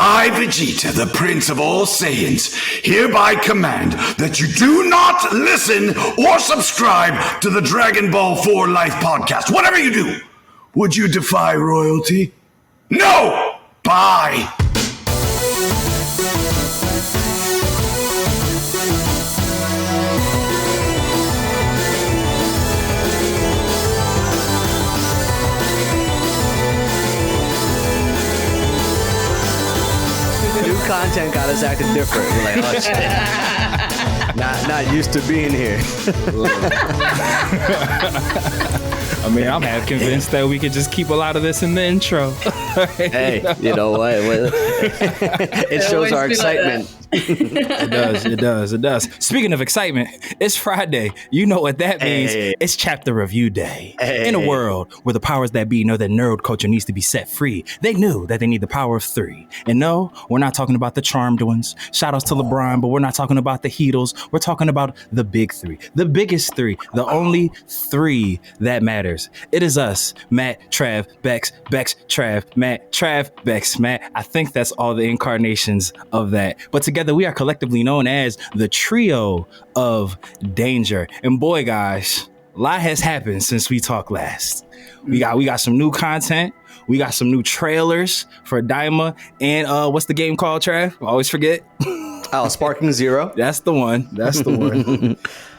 I, Vegeta, the Prince of all Saiyans, hereby command that you do not listen or subscribe to the Dragon Ball 4 Life podcast. Whatever you do, would you defy royalty? No! Bye! Content got us acting different. We're like, oh shit. not used to being here. I mean, I'm half convinced that we could just keep a lot of this in the intro. Hey, you know what? It shows our excitement. It does. Speaking of excitement, it's Friday. You know what that means. Hey. It's chapter review day. Hey. In a world where the powers that be know that nerd culture needs to be set free, they knew that they need the power of 3. And no, we're not talking about the charmed ones. Shout outs to LeBron, but we're not talking about the Heatles. We're talking about the big 3. The biggest 3. The only 3 that matters. It is us, Matt, Trav, Becs, Trav, Matt, Trav, Becs, Matt. I think that's all the incarnations of that. But together we are collectively known as the trio of danger. And boy, guys, a lot has happened since we talked last. We got some new content. We got some new trailers for Daima. And what's the game called, Trav? I always forget. Oh, Sparking Zero. That's the one.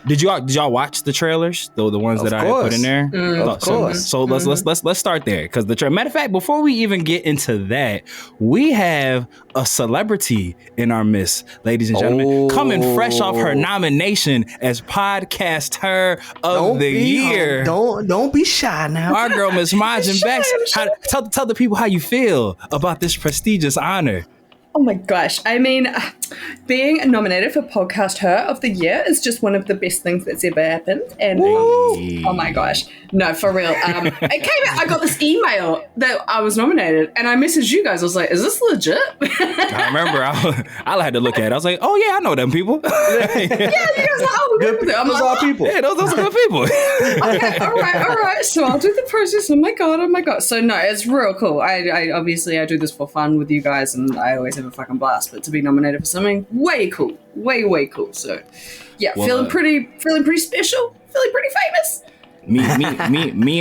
Did y'all watch the trailers? The ones that I put in there? Of course. So let's start there. Because matter of fact, before we even get into that, we have a celebrity in our midst, ladies and gentlemen, coming fresh off her nomination as Podcaster of the Year. Don't be shy now. Our girl, Miss Majin Becs. Tell the people how you feel about this prestigious honor. Oh my gosh. I mean, being nominated for Podcast Her of the Year is just one of the best things that's ever happened. And oh my gosh. No, for real. I got this email that I was nominated and I messaged you guys. I was like, is this legit? I remember I had to look at it. I was like, oh yeah, I know them people. Yeah, you guys are like, oh, good. Those are people. Yeah, those are good people. Okay, all right. So I'll do the process. Oh my god. So no, it's real cool. I obviously I do this for fun with you guys and I always have a fucking blast, but to be nominated for something way cool, way cool. So yeah, feeling pretty special, feeling pretty famous. Me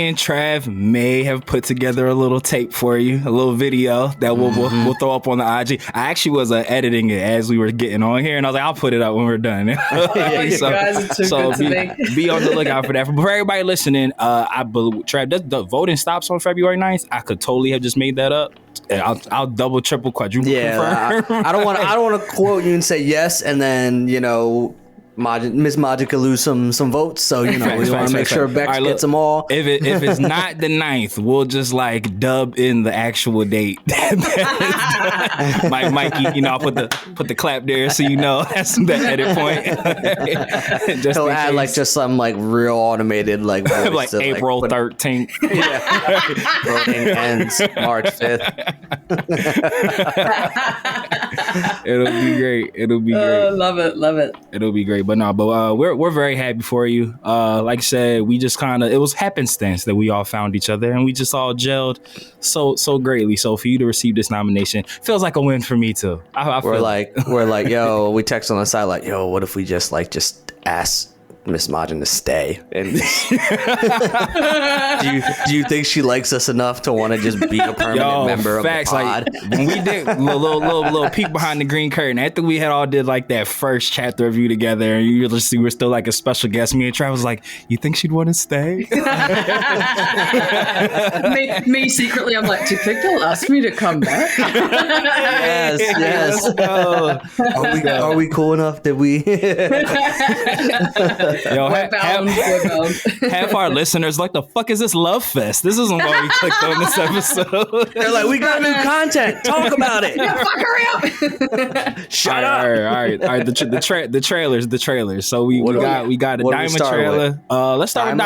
and Trav may have put together a little tape for you, a little video that we'll throw up on the IG. I actually was editing it as we were getting on here, and I was like, I'll put it up when we're done. You guys are too good to me. Be on the lookout for that. For everybody listening, I believe Trav, the voting stops on February 9th. I could totally have just made that up. I'll double, triple, quadruple confirm. I don't want to quote you and say yes, and then Miss Magica lose some votes, so we want to make sure Becs gets them all. If it's not the 9th, we'll just dub in the actual date. Mikey, I'll put the clap there so that's the edit point. He'll add just some real automated voice like to, April 13th. Yeah, voting ends March 5th. It'll be great. Love it. It'll be great. But we're very happy for you. Like I said, we just it was happenstance that we all found each other and we just all gelled so greatly. So for you to receive this nomination feels like a win for me too. We're like, yo, we text on the side yo, what if we just ask Miss Majin to stay? And do you think she likes us enough to want to just be a permanent member of the pod? When we did little peek behind the green curtain, after we had all did that first chapter review together, and you were still a special guest. Me and Trav was like, you think she'd want to stay? me secretly, I'm like, do you think they'll ask me to come back? Yes. Are we cool enough that we? Yo, half our listeners the fuck is this love fest? This isn't why we clicked on this episode. They're like, we got new content. Talk about it. Yeah, fuck, hurry up. Shut up. All right. The trailers. So we got a Daima trailer. Let's start with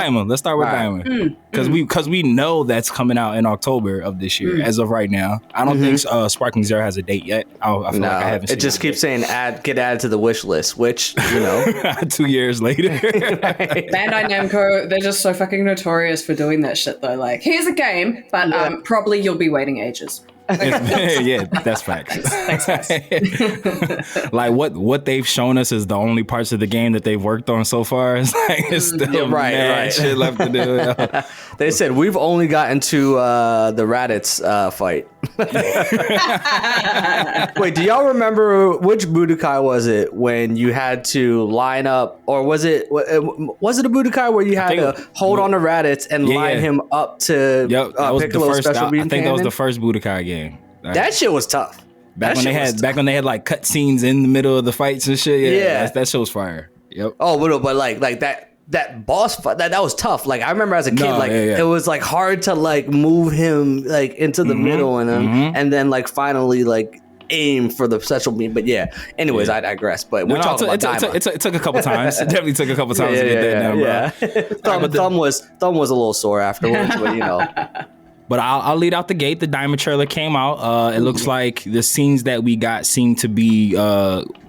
Daima. Because we know that's coming out in October of this year. As of right now, I don't think Sparking Zero has a date yet. I feel like I haven't. It just keeps saying get added to the wish list, which 2 years later. Bandai Namco, they're just so fucking notorious for doing that shit though. Here's a game, but probably you'll be waiting ages. Yeah, that's facts. Like what they've shown us is the only parts of the game that they've worked on so far. It's like it's still mad shit left to do. They said we've only gotten to the Raditz fight. Wait, do y'all remember which Boudokai was it when you had to line up, or was it a Boudokai where you had to hold on to Raditz and line him up to Piccolo's special beam? I think that was the first Boudokai game. That shit was tough. Back when they had like cut scenes in the middle of the fights and shit. Yeah. That shit was fire. Yep. Oh, but like that boss fight, that was tough. Like I remember as a kid, it was like hard to like move him like into the middle and then like finally like aim for the special beam. But anyways, I digress. But we're talking about Daima. It took a couple times. It definitely took a couple times to get that down, bro. Thumb was a little sore afterwards, but you know. But I'll lead out the gate. The Daima trailer came out. It looks like the scenes that we got seem to be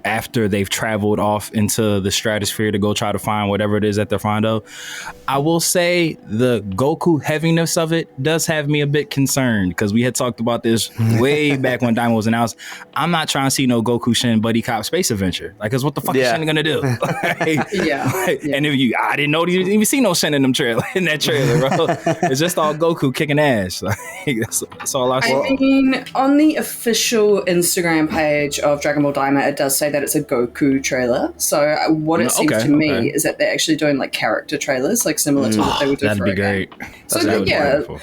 after they've traveled off into the stratosphere to go try to find whatever it is that they're fond of. I will say the Goku heaviness of it does have me a bit concerned, because we had talked about this way back when Daima was announced. I'm not trying to see no Goku Shin buddy cop space adventure. Like, cause what the fuck is Shin gonna do? And if I didn't know you didn't even see no Shin in that trailer, bro. It's just all Goku kicking ass. Like, that's all I saw. I mean, on the official Instagram page of Dragon Ball Daima, it does say that it's a Goku trailer. So what it seems to me is that they're actually doing like character trailers, like similar to what they would do. That'd be great. So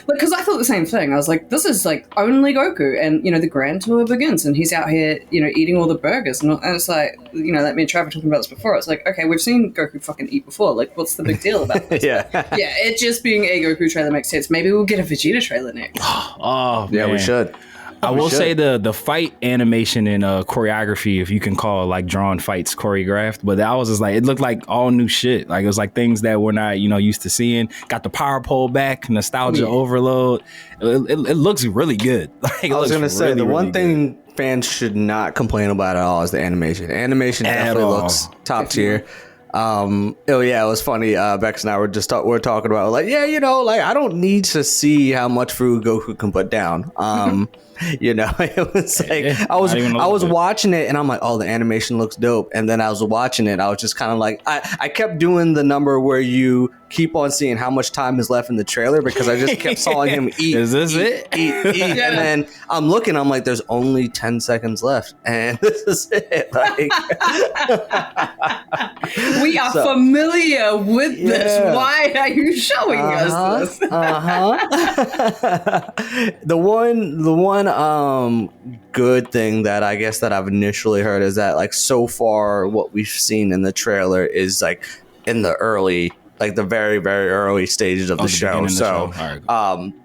because I thought the same thing. I was like, this is like only Goku, and you know the Grand Tour begins, and he's out here, you know, eating all the burgers, and it's like, you know, like me and Trav were talking about this before. It's like, okay, we've seen Goku fucking eat before. Like, what's the big deal about this? It just being a Goku trailer makes sense. Maybe we'll get a Vegeta trailer next. Oh man. Yeah, we should. I will say the fight animation and choreography, if you can call like drawn fights choreographed, but that was just like, it looked like all new shit. Like it was like things that we're not, you know, used to seeing. Got the power pole back, nostalgia overload. It looks really good. Like, I was gonna say the one thing fans should not complain about at all is the animation. Animation definitely looks top tier. It was funny. Becs and I were talking about like, you know, like I don't need to see how much food Goku can put down. You know, it was like I was watching it and I'm like, oh, the animation looks dope. And then I was watching it, I was just kind of like, I kept doing the number where you keep on seeing how much time is left in the trailer, because I just kept saw him eat. Is this it? Eat. And then I'm looking, I'm like, there's only 10 seconds left, and this is it. Like, we are familiar with this. Why are you showing us this? The one good thing that I guess that I've initially heard is that like so far what we've seen in the trailer is like in the early, like the very, very early stages of the show. So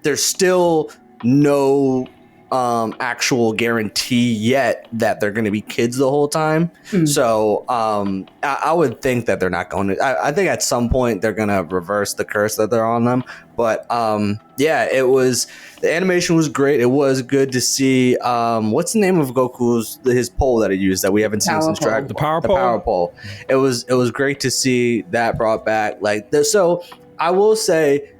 there's still no actual guarantee yet that they're going to be kids the whole time. So I would think that they're not going to. I think at some point they're going to reverse the curse that they're on them. But the animation was great. It was good to see. What's the name of his pole that he used that we haven't seen since Dragon? The power pole. It was great to see that brought back. So I will say,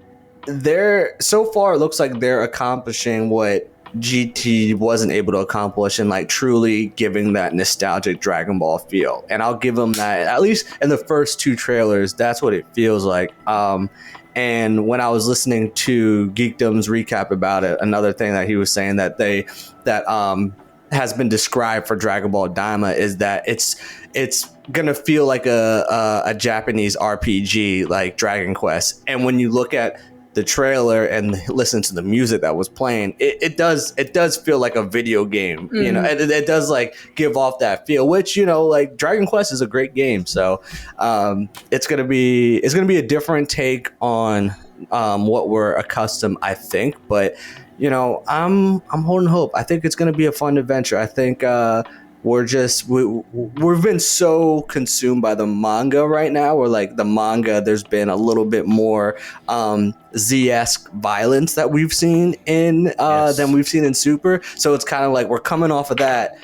so far it looks like they're accomplishing what GT wasn't able to accomplish, and like truly giving that nostalgic Dragon Ball feel. And I'll give them that, at least in the first two trailers, that's what it feels like. And when I was listening to Geekdom's recap about it, another thing that he was saying that has been described for Dragon Ball Daima is that it's gonna feel like a Japanese RPG like Dragon Quest. And when you look at the trailer and listen to the music that was playing, it does feel like a video game. You know, it does like give off that feel, which, you know, like Dragon Quest is a great game. So it's gonna be a different take on what we're accustomed, I think. But you know, I'm holding hope. I think it's gonna be a fun adventure. I think we've been so consumed by the manga right now, where like the manga, there's been a little bit more Z-esque violence that we've seen in than we've seen in Super. So it's kind of like we're coming off of that.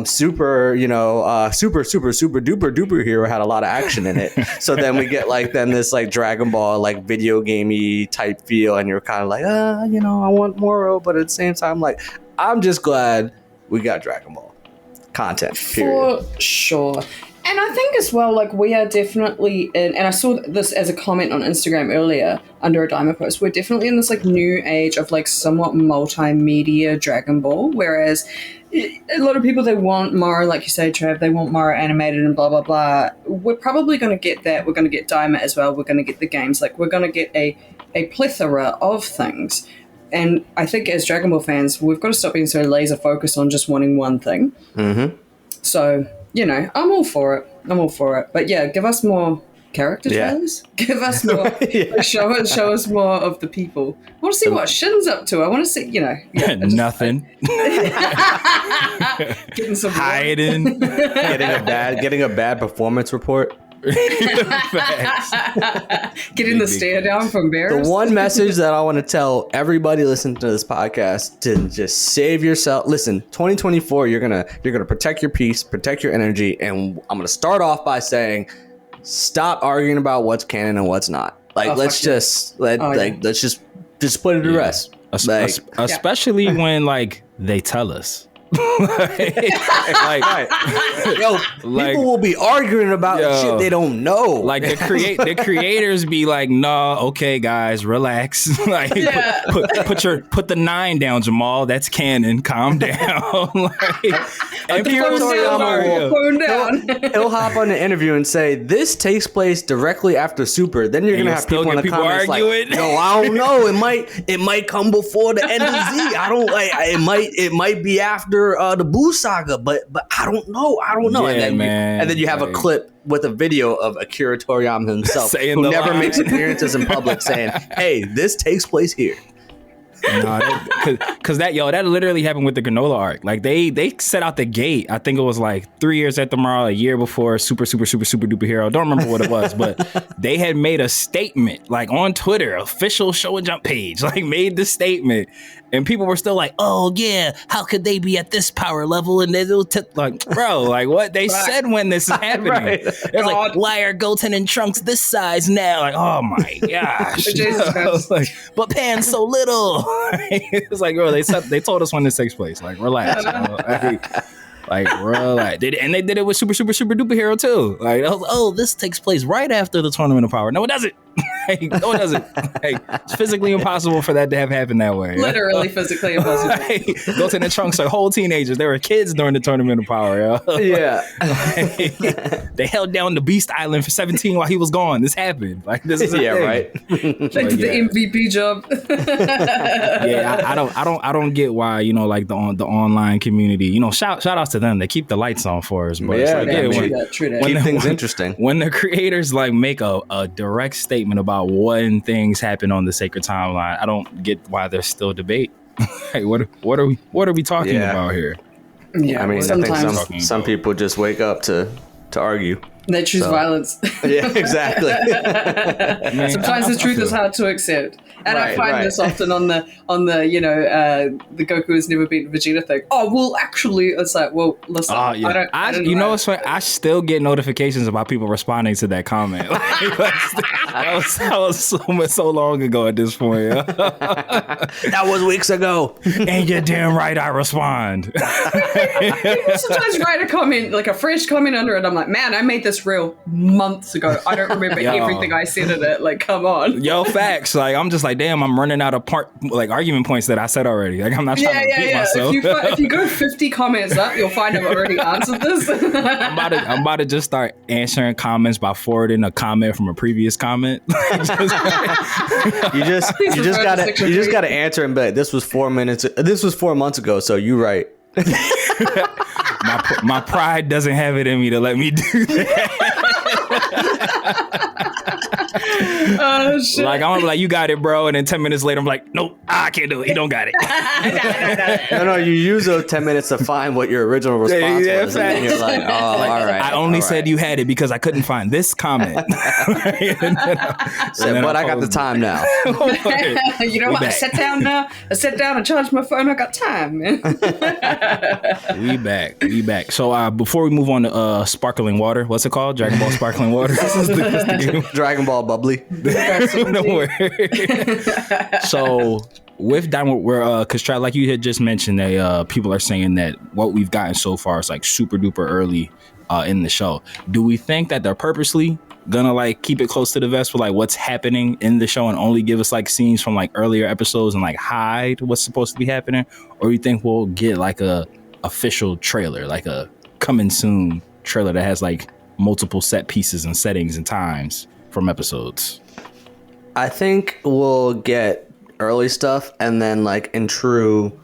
Super, you know, super duper duper hero had a lot of action in it. So then we get like this like Dragon Ball like video gamey type feel, and you're kind of like, you know, I want more, but at the same time, like, I'm just glad we got Dragon Ball content. Period. For sure. And I think as well, like, we are definitely in, and I saw this as a comment on Instagram earlier under a Daima post, we're definitely in this, like, new age of, like, somewhat multimedia Dragon Ball, whereas a lot of people, they want more, like you say, Trav, they want more animated and blah, blah, blah. We're probably going to get that. We're going to get Daima as well. We're going to get the games. Like, we're going to get a plethora of things. And I think as Dragon Ball fans, we've got to stop being so laser focused on just wanting one thing. Mm-hmm. So, you know, I'm all for it. But yeah, give us more character trailers. Give us more. Like, show us more of the people. I want to see what Shin's up to. I want to see, you know. Yeah, Nothing. Getting some Hiding. getting a bad performance report. Getting the stare down from Bears. The one message that I want to tell everybody listening to this podcast to just save yourself. Listen, 2024, you're gonna protect your peace, protect your energy, and I'm gonna start off by saying, stop arguing about what's canon and what's not. Like, let's just put it to rest. Especially when like they tell us. People will be arguing about shit they don't know. Like the creators be like, "No, okay, guys, relax. Like, put the 9 down, Jamal. That's canon. Calm down." And he'll hop on the interview and say, "This takes place directly after Super." Then you're gonna have people in the comments arguing. Like, "No, I don't know. It might come before the end of Z. I don't like. It might be after the Buu saga, but I don't know. Yeah, and then you have a clip with a video of Akira Toriyama himself, who never makes appearances in public, saying, "Hey, this takes place here." Because that literally happened with the Granola arc. Like they set out the gate. I think it was like 3 years at tomorrow, a year before super duper hero. Don't remember what it was, but they had made a statement like on Twitter, official Show and Jump page, like made the statement, and people were still like, "Oh yeah, how could they be at this power level?" And they like, bro, like what they said when this is happening. Right. It was like, why are Goten and Trunks this size now? Like, oh my gosh, like, but Pan's so little. It's like, bro, they told us when this takes place. Like, relax. Like, relax. And they did it with super duper hero too. Like, this takes place right after the Tournament of Power. No, it doesn't. No, it doesn't. It's physically impossible for that to have happened that way. Literally physically impossible. Goten and Trunks are whole teenagers. They were kids during the Tournament of Power. Yo. Yeah. They held down the Beast Island for 17 while he was gone. This happened. Like, this is a thing. Right. They did the MVP job. I don't get why, you know, like the online community, you know, shout outs to them. They keep the lights on for us. But True that. Keep things interesting. When the creators like make a direct statement about when things happen on the sacred timeline, I don't get why there's still debate. Hey, what are we talking about here? Yeah, I mean, I think some people just wake up to argue. They choose violence. Yeah, exactly. Sometimes the truth is hard to accept. And I find this often on the the Goku has never beaten Vegeta thing. Oh, well, actually, it's like, well, listen, I don't you know what's funny? I still get notifications about people responding to that comment. That was so long ago at this point. That was weeks ago. And you're damn right I respond. People sometimes write a comment, like a fresh comment under it. I'm like, man, I made this reel months ago. I don't remember everything I said in it. Like, come on. Yo, facts. Like, I'm just like, damn, I'm running out of argument points that I said already. Like, I'm not trying to repeat myself. If you go 50 comments up, you'll find I've already answered this. I'm about to just start answering comments by forwarding a comment from a previous comment. You just gotta answer and bet this was 4 minutes. This was 4 months ago. So you right. My pride doesn't have it in me to let me do that. Oh, shit. Like, I'm like, you got it, bro. And then 10 minutes later, I'm like, nope, I can't do it. He don't got it. No, you use those 10 minutes to find what your original response was. And then you're like, oh, all right. I only said you had it because I couldn't find this comment. But I got the time now. You know what? I sat down now. I sat down and charged my phone. I got time, man. We back. So before we move on to Sparkling Water, what's it called? Dragon Ball Sparkling Water. This is the game. Dragon Ball Bubbly. So with Diamond, we're because Trav, like you had just mentioned, that people are saying that what we've gotten so far is like super duper early in the show. Do we think that they're purposely gonna like keep it close to the vest for like what's happening in the show and only give us like scenes from like earlier episodes and like hide what's supposed to be happening, or you think we'll get like a official trailer, like a coming soon trailer that has like multiple set pieces and settings and times from episodes? I think we'll get early stuff, and then like in true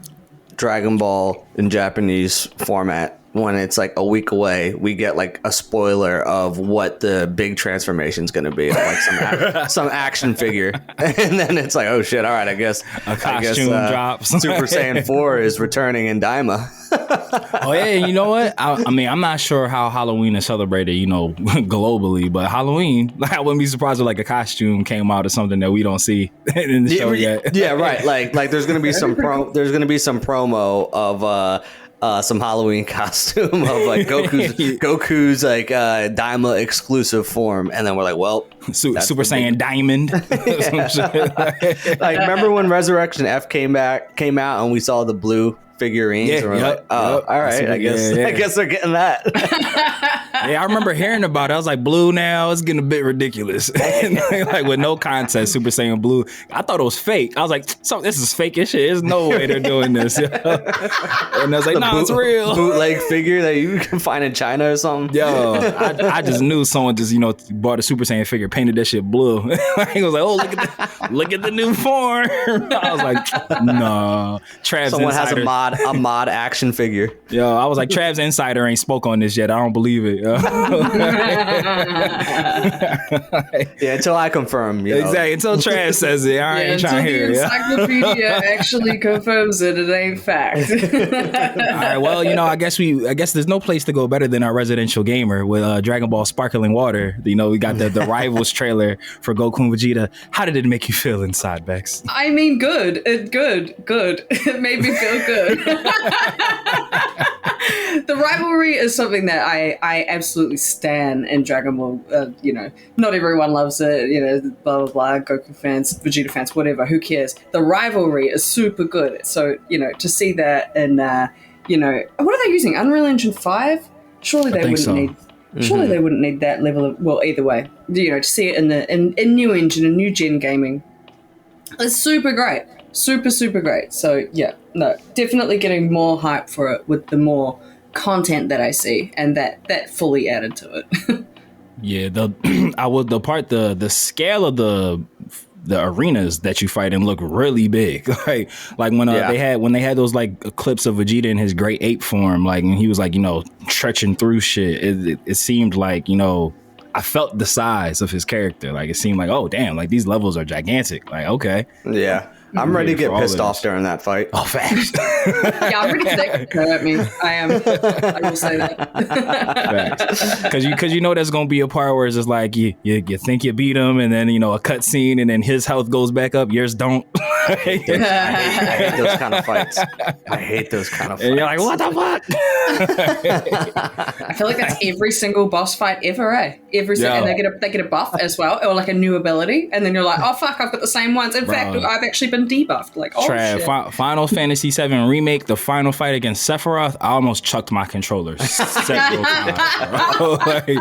Dragon Ball in Japanese format, when it's like a week away, we get like a spoiler of what the big transformation is going to be, like some action figure, and then it's like, oh shit, all right, I guess A costume drops. Super Saiyan 4 is returning in Daima. Oh yeah, you know what? I mean, I'm not sure how Halloween is celebrated, you know, globally, but Halloween, I wouldn't be surprised if like a costume came out or something that we don't see in the show yet. Yeah, right. Like there's gonna be some promo of some Halloween costume of like Goku's like Daima exclusive form, and then we're like, well, Super Saiyan Diamond. Like remember when Resurrection F came out and we saw the blue figurines? Yeah, and we're like, all right, I guess they're getting that. Yeah, I remember hearing about it. I was like, blue now, it's getting a bit ridiculous. Like with no context, Super Saiyan Blue. I thought it was fake. I was like, so this is fake as shit. There's no way they're doing this. And I was like, no, it's real. Bootleg figure that you can find in China or something. Yo, I just knew someone just, you know, bought a Super Saiyan figure, painted that shit blue. He was like, oh, look at the new form. I was like, no. Trav's someone Insider. has a mod action figure. Yo, I was like, Trav's Insider ain't spoke on this yet. I don't believe it. Yeah, until I confirm. You know. Exactly. Until Trav says it, I ain't trying to hear it. Until the encyclopedia actually confirms it ain't fact. All right. Well, you know, I guess there's no place to go better than our residential gamer with Dragon Ball Sparkling Water. You know, we got the Rivals trailer for Goku and Vegeta. How did it make you feel inside, Becs? I mean, good. It made me feel good. The rivalry is something that I absolutely stan in Dragon Ball. You know, not everyone loves it. You know, blah blah blah. Goku fans, Vegeta fans, whatever. Who cares? The rivalry is super good. So you know, to see that in you know, what are they using? Unreal Engine 5? Surely they wouldn't need. Surely they wouldn't need that level of. Well, either way, you know, to see it in new engine and new gen gaming, it's super great. Super great. So yeah, no, definitely getting more hype for it with the more content that I see, and that fully added to it. Yeah, the scale of the arenas that you fight in look really big. like when they had those like clips of Vegeta in his great ape form, like, and he was like, you know, trekking through shit. It seemed like, you know, I felt the size of his character. Like it seemed like, oh damn, like these levels are gigantic. Like okay, yeah. I'm ready to get pissed off during that fight. Oh, facts. Yeah, I'm ready for that to hurt me. I am. I will say that. Facts. Because you know there's gonna be a part where it's just like you think you beat him, and then you know a cut scene, and then his health goes back up, yours don't. I hate those kind of fights. And you're like, what the fuck? I feel like that's every single boss fight ever, eh? And they get a buff as well, or like a new ability, and then you're like, oh fuck, I've got the same ones. In fact, I've actually been debuffed. Like, oh Trav, shit. Final Fantasy VII Remake, the final fight against Sephiroth, I almost chucked my controllers several times.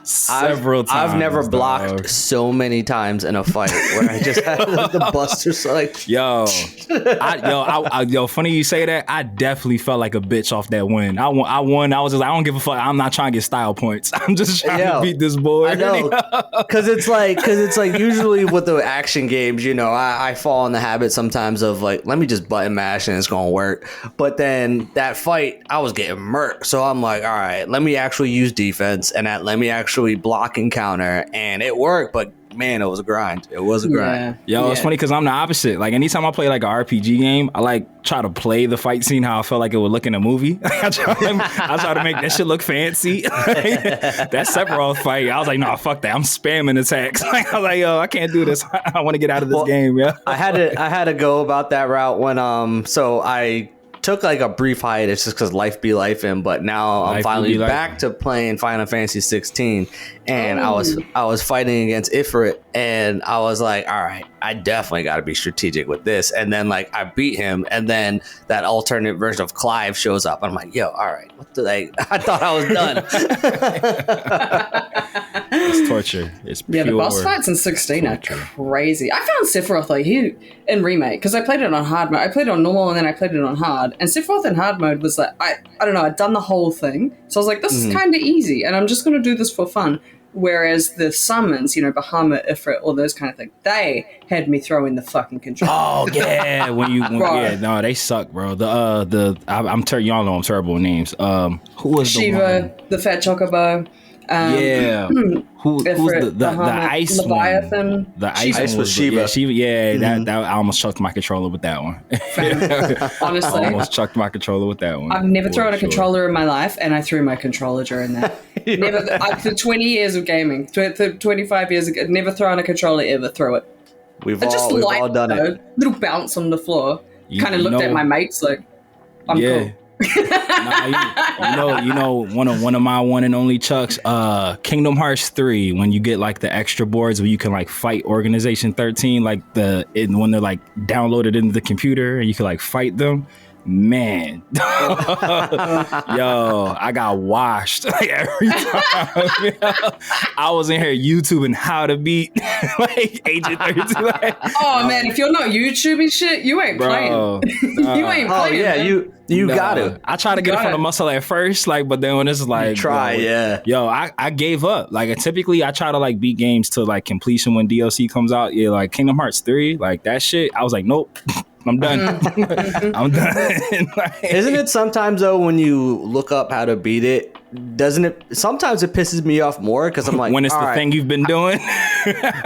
Several times. I've never blocked so many times in a fight where I just had the busters like. Yo, funny you say that. I definitely felt like a bitch off that win. I won. I was just like, I don't give a fuck. I'm not trying to get style points. I'm just trying to beat this boy. I know, because it's like usually with the action games, you know, I fall in the habit sometimes of like, let me just button mash and it's gonna work. But then that fight, I was getting murked, so I'm like, all right, let me actually use defense and let me actually block and counter, and it worked. But man, it was a grind. Yo, it's funny because I'm the opposite. Like anytime I play like an RPG game, I like try to play the fight scene how I felt like it would look in a movie. I try to make that shit look fancy. That Sephiroth fight, I was like, no, fuck that. I'm spamming attacks. I was like, yo, I can't do this. I want to get out of this game. Yeah, I had to go about that route when so I took like a brief hiatus just because life be life in, but now I'm finally back to playing Final Fantasy 16, and I was fighting against Ifrit, and I was like, all right, I definitely got to be strategic with this, and then like I beat him, and then that alternate version of Clive shows up, and I'm like, yo, all right, what the I thought I was done. It's torture. It's pure the boss fights in 16 torture. Are crazy. I found Sephiroth like in remake because I played it on hard mode. I played it on normal and then I played it on hard. And Sephiroth in hard mode was like I don't know. I'd done the whole thing, so I was like, this is kind of easy, and I'm just going to do this for fun. Whereas the summons, Bahamut, Ifrit, all those kind of things, they had me throwing the fucking controller. Oh yeah, no, they suck, bro. Y'all know I'm terrible with names. Who was Shiva, the fat chocobo? Who's the ice Leviathan? One? The ice was Shiva. That I almost chucked my controller with that one. Honestly, I almost chucked my controller with that one. I've never thrown a controller in my life, and I threw my controller during that. Never. For 20 years of gaming, 25 years ago, never thrown a controller ever. Throw it. We've all done it. Little bounce on the floor. Kind of looked at my mates like, I'm cool. One of my one and only chucks, Kingdom Hearts 3, when you get like the extra boards where you can like fight Organization 13, like when they're like downloaded into the computer and you can like fight them. Man, yo, I got washed like every time. I was in here YouTubing how to beat like Agent 32. Man, if you're not YouTubing shit, you ain't playing. You ain't playing. Oh yeah, man. You gotta. I try to get it from the muscle at first, like, but then when it's like, I gave up. Like, typically I try to like beat games to like completion when DLC comes out. Yeah, like Kingdom Hearts 3, like that shit. I was like, nope. I'm done. I'm done. Isn't it sometimes though when you look up how to beat it? Doesn't it? Sometimes it pisses me off more because I'm like, when it's the thing you've been doing.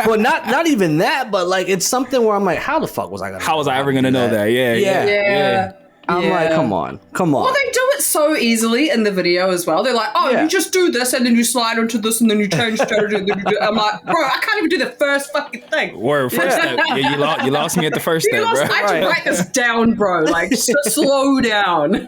Well, not even that, but like it's something where I'm like, how the fuck was I gonna? How was I ever gonna know that? Yeah. I'm like, come on. Well, they do it so easily in the video as well. They're like, you just do this, and then you slide onto this, and then you change strategy. I'm like, bro, I can't even do the first fucking thing. First step. Yeah, you lost me at the first step, bro. I had to write this down, bro. Like, slow down.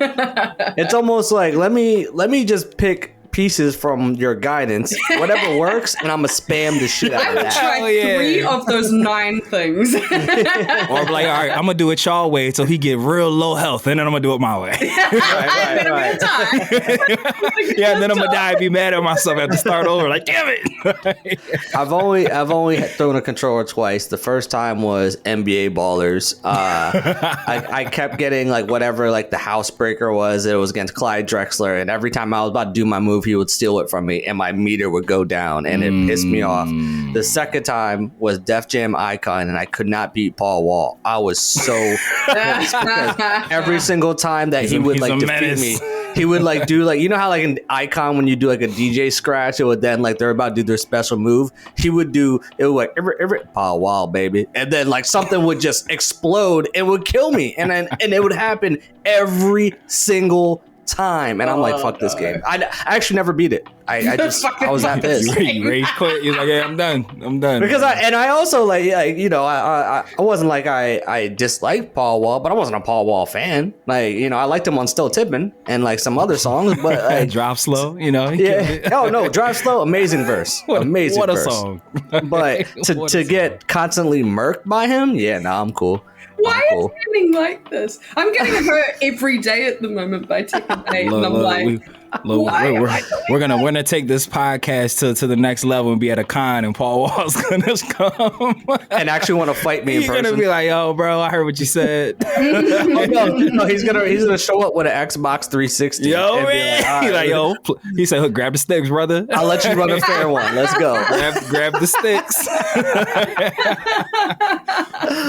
It's almost like, let me just pick pieces from your guidance, whatever works, and I'm gonna spam the shit out of that. I would try 3 of those 9 things. Or I'm like, all right, I'm gonna do it y'all way until he get real low health, and then I'm gonna do it my way. Right. And then I'm gonna die and be mad at myself. I have to start over. Like, damn it. I've only thrown a controller twice. The first time was NBA Ballers. I kept getting like whatever like the housebreaker was. It was against Clyde Drexler, and every time I was about to do my move, he would steal it from me and my meter would go down, and it pissed me off. The second time was Def Jam Icon, and I could not beat Paul Wall. I was so pissed because every single time that he would like defeat me, he would like do like, you know how like an Icon when you do like a DJ scratch, it would then like they're about to do their special move, he would do it would like every Paul Wall baby, and then like something would just explode and would kill me, and it would happen every single time, and I'm like, fuck this game. I actually never beat it. I was that pissed. You rage quit. You're like, yeah, I'm done. Because I also like, I wasn't like I disliked Paul Wall, but I wasn't a Paul Wall fan. Like, I liked him on Still Tippin' and like some other songs, but like, Drive Slow, yeah. Oh no, Drive Slow, amazing verse. What a song. But to get constantly murked by him, I'm cool. Why is gaming like this? I'm getting hurt every day at the moment by Tekken 8, and I'm like, we're gonna take this podcast to the next level and be at a con, and Paul Wall's gonna come and actually want to fight me in person. He's gonna be like, "Yo, bro, I heard what you said." no, he's gonna show up with an Xbox 360. Yo, man, he's like, "Yo," he said, "Look, grab the sticks, brother. I'll let you run a fair one. Let's go. Grab the sticks."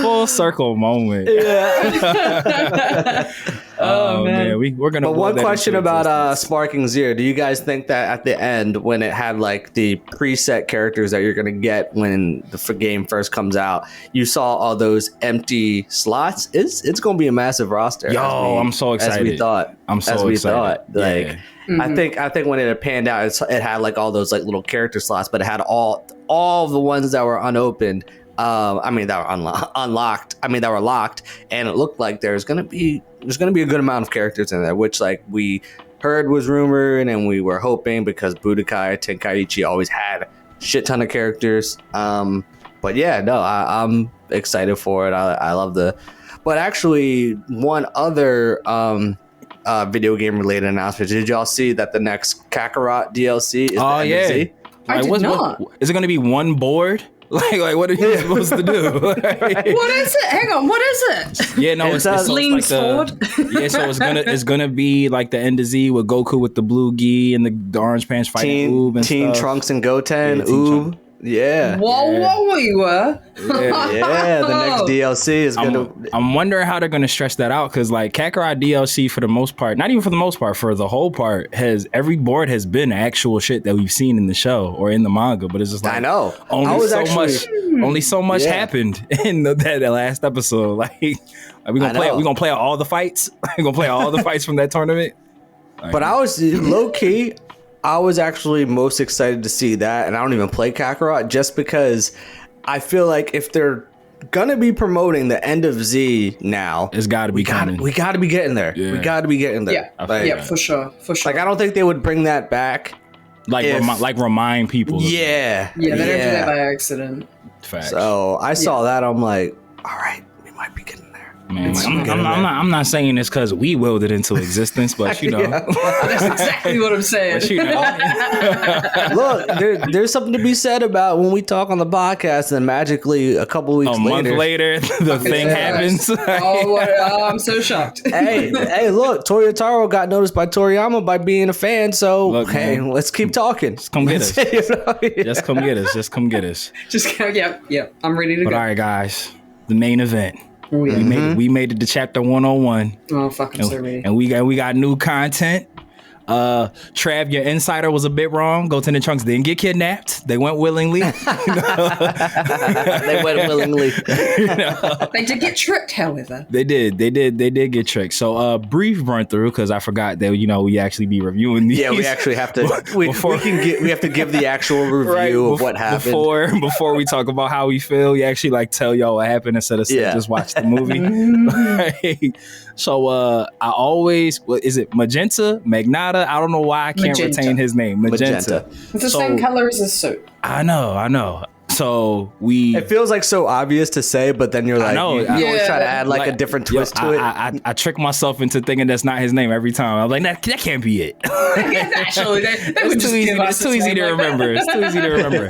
Full circle moment. Yeah. Oh man, we're gonna. But one question about Sparking Zero: do you guys think that at the end, when it had like the preset characters that you're gonna get when the game first comes out, you saw all those empty slots? It's gonna be a massive roster. Yo, I'm so excited. As we thought. Like, I think when it had panned out, it had like all those like little character slots, but it had all the ones that were unopened. I mean, that were unlocked. I mean, that were locked, and it looked like there's gonna be a good amount of characters in there, which like we heard was rumored, and we were hoping because Boudokai Tenkaichi always had shit ton of characters. But yeah, no, I'm excited for it. I love but actually one other video game related announcement. Did y'all see that the next Kakarot DLC is the NZ? I did not. Is it going to be one board? Like what are you supposed to do? What is it? Hang on, what is it? Yeah, no, it's leans forward. Yeah, so it's gonna be like the end of Z with Goku with the blue gi and the orange pants fighting Oob and Teen stuff. Trunks and Goten, Yeah, Oob. Yeah. Whoa, we were. Yeah, the next DLC is gonna. I'm wondering how they're gonna stretch that out because like Kakarot DLC for the most part, not even for the most part, for the whole part, every board has been actual shit that we've seen in the show or in the manga, but it's just like I know. Only so much happened in that last episode. Like we gonna play all the fights. We gonna play all the fights from that tournament. But I was low key. I was actually most excited to see that, and I don't even play Kakarot just because I feel like if they're gonna be promoting the end of Z now, it's got to be coming. We got to be getting there. Yeah. We got to be getting there. Yeah, for sure. Like I don't think they would bring that back. Like remind people. Yeah. They don't do that by accident. Facts. So I saw that. I'm like, all right, we might be getting there. Man, I'm not saying this because we willed it into existence, but you know, That's exactly what I'm saying. but, you know. Look, there's something to be said about when we talk on the podcast, and magically a couple weeks month later, the thing happens. I'm so shocked. hey, look, Toyotaro got noticed by Toriyama by being a fan, so Look, man. let's keep talking. Just come get us. Just come get us. Just come get us. Just go, yeah. I'm ready to But go. all right, guys, the main event. Oh, yeah. We made it to chapter 101. Oh, fuck, I'm so ready. And we got new content. Trav, your insider was a bit wrong. Goten and Trunks didn't get kidnapped. They went willingly. They went willingly. They did get tricked, however. They did get tricked. So brief run through because I forgot that we actually be reviewing these. Yeah, we actually have to. We have to give the actual review of what happened before we talk about how we feel. We actually like tell y'all what happened instead of just watch the movie. Right? So I always is it Magenta, Magnata? I don't know why I can't retain his name. Magenta. It's the same color as his suit. I know. So it feels like so obvious to say, but then you're like, you always try to add like a different twist to it. I trick myself into thinking that's not his name every time. I'm like, that can't be it. Actually, it's too easy to remember. It's too easy to remember.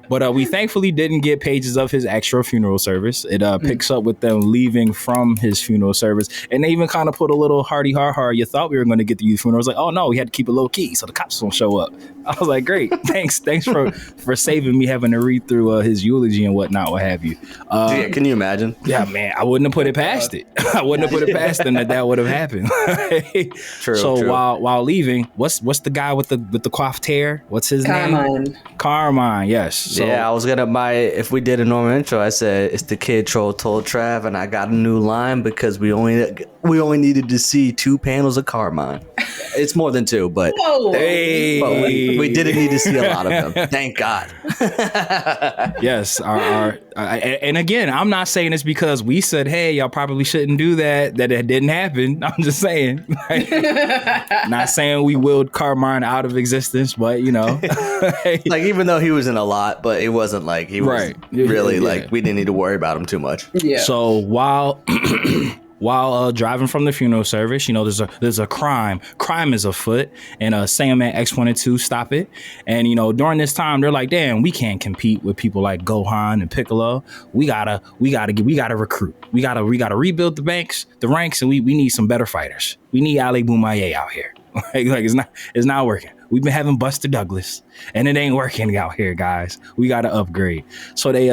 But we thankfully didn't get pages of his actual funeral service. It picks up with them leaving from his funeral service. And they even kind of put a little hardy har. You thought we were going to get the youth funeral. I was like, oh no, we had to keep it low key so the cops won't show up. I was like, great. Thanks for saving me having to read through his eulogy and whatnot, what have you. Can you imagine? Yeah, man, I wouldn't have put it past it. I wouldn't have put it past them that would have happened. True. So while leaving, what's the guy with the coiffed hair? What's his name? Carmine. Yes. So, I was gonna if we did a normal intro, I said it's the kid troll told Trav, and I got a new line because we only needed to see 2 panels of Carmine. It's more than 2, but we didn't need to see a lot of them. Thank God. Yes, and again, I'm not saying it's because we said, hey, y'all probably shouldn't do that it didn't happen. I'm just saying, not saying we willed Carmine out of existence, but you know, like even though he was in a lot, but it wasn't like he was really like we didn't need to worry about him too much. Yeah. So while driving from the funeral service, you know, there's a crime is afoot, and Saiyaman X1 and 2 stop it. And you know, during this time, they're like, damn, we can't compete with people like Gohan and Piccolo. We gotta recruit. We gotta rebuild the ranks, and we need some better fighters. We need Ali Boumaier out here. like it's not working. We've been having Buster Douglas, and it ain't working out here, guys. We gotta upgrade. So they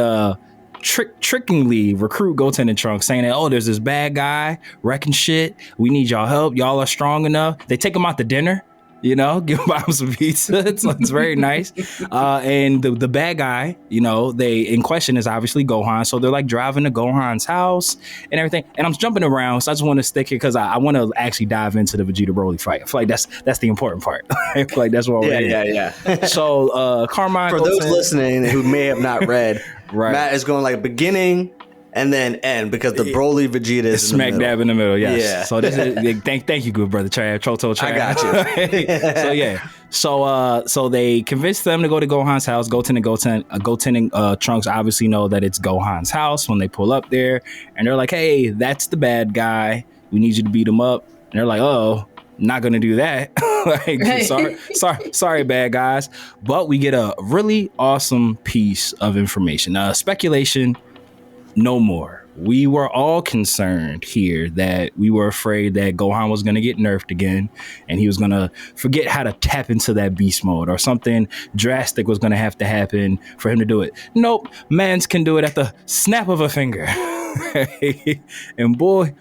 trickingly recruit Goten and Trunks, saying that, oh, there's this bad guy wrecking shit. We need y'all help. Y'all are strong enough. They take him out to dinner, you know, give him some pizza. So it's very nice. And the bad guy, you know, in question is obviously Gohan. So they're like driving to Gohan's house and everything. And I'm jumping around, so I just want to stick it because I want to actually dive into the Vegeta Broly fight. I feel like that's the important part. I feel like that's what we're Yeah. So Carmine, for those listening who may have not read, Right. Matt is going like beginning and then end because the Broly Vegeta is smack dab in the middle. Yes. Yeah. So this is thank you, good brother Trav. Troto Trav. I got you. So yeah. So they convinced them to go to Gohan's house. Goten and Trunks obviously know that it's Gohan's house when they pull up there, and they're like, "Hey, that's the bad guy. We need you to beat him up." And they're like, "Oh, not gonna do that." Like, sorry, bad guys. But we get a really awesome piece of information. Speculation, no more. We were all concerned here that we were afraid that Gohan was going to get nerfed again and he was going to forget how to tap into that beast mode, or something drastic was going to have to happen for him to do it. Nope. Mans can do it at the snap of a finger. And boy,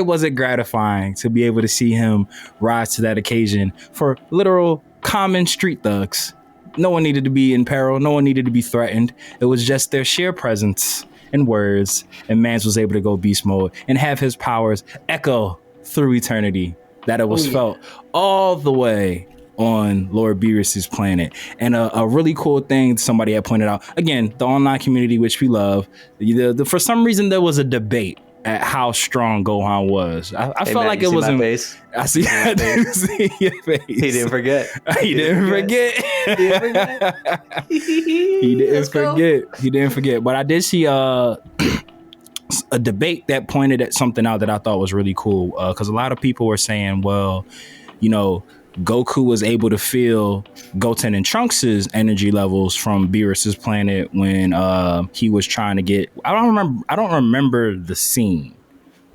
was it gratifying to be able to see him rise to that occasion for literal common street thugs. No one needed to be in peril. No one needed to be threatened. It was just their sheer presence and words, and Mans was able to go beast mode and have his powers echo through eternity, that it was felt all the way on Lord Beerus's planet. And a really cool thing somebody had pointed out, again, the online community, which we love, for some reason there was a debate at how strong Gohan was. I felt like it was in face. I see your face. He didn't forget. He didn't forget. He didn't forget. But I did see a debate that pointed at something out that I thought was really cool, because a lot of people were saying, well, you know, Goku was able to feel Goten and Trunks' energy levels from Beerus's planet when he was trying to get. I don't remember the scene,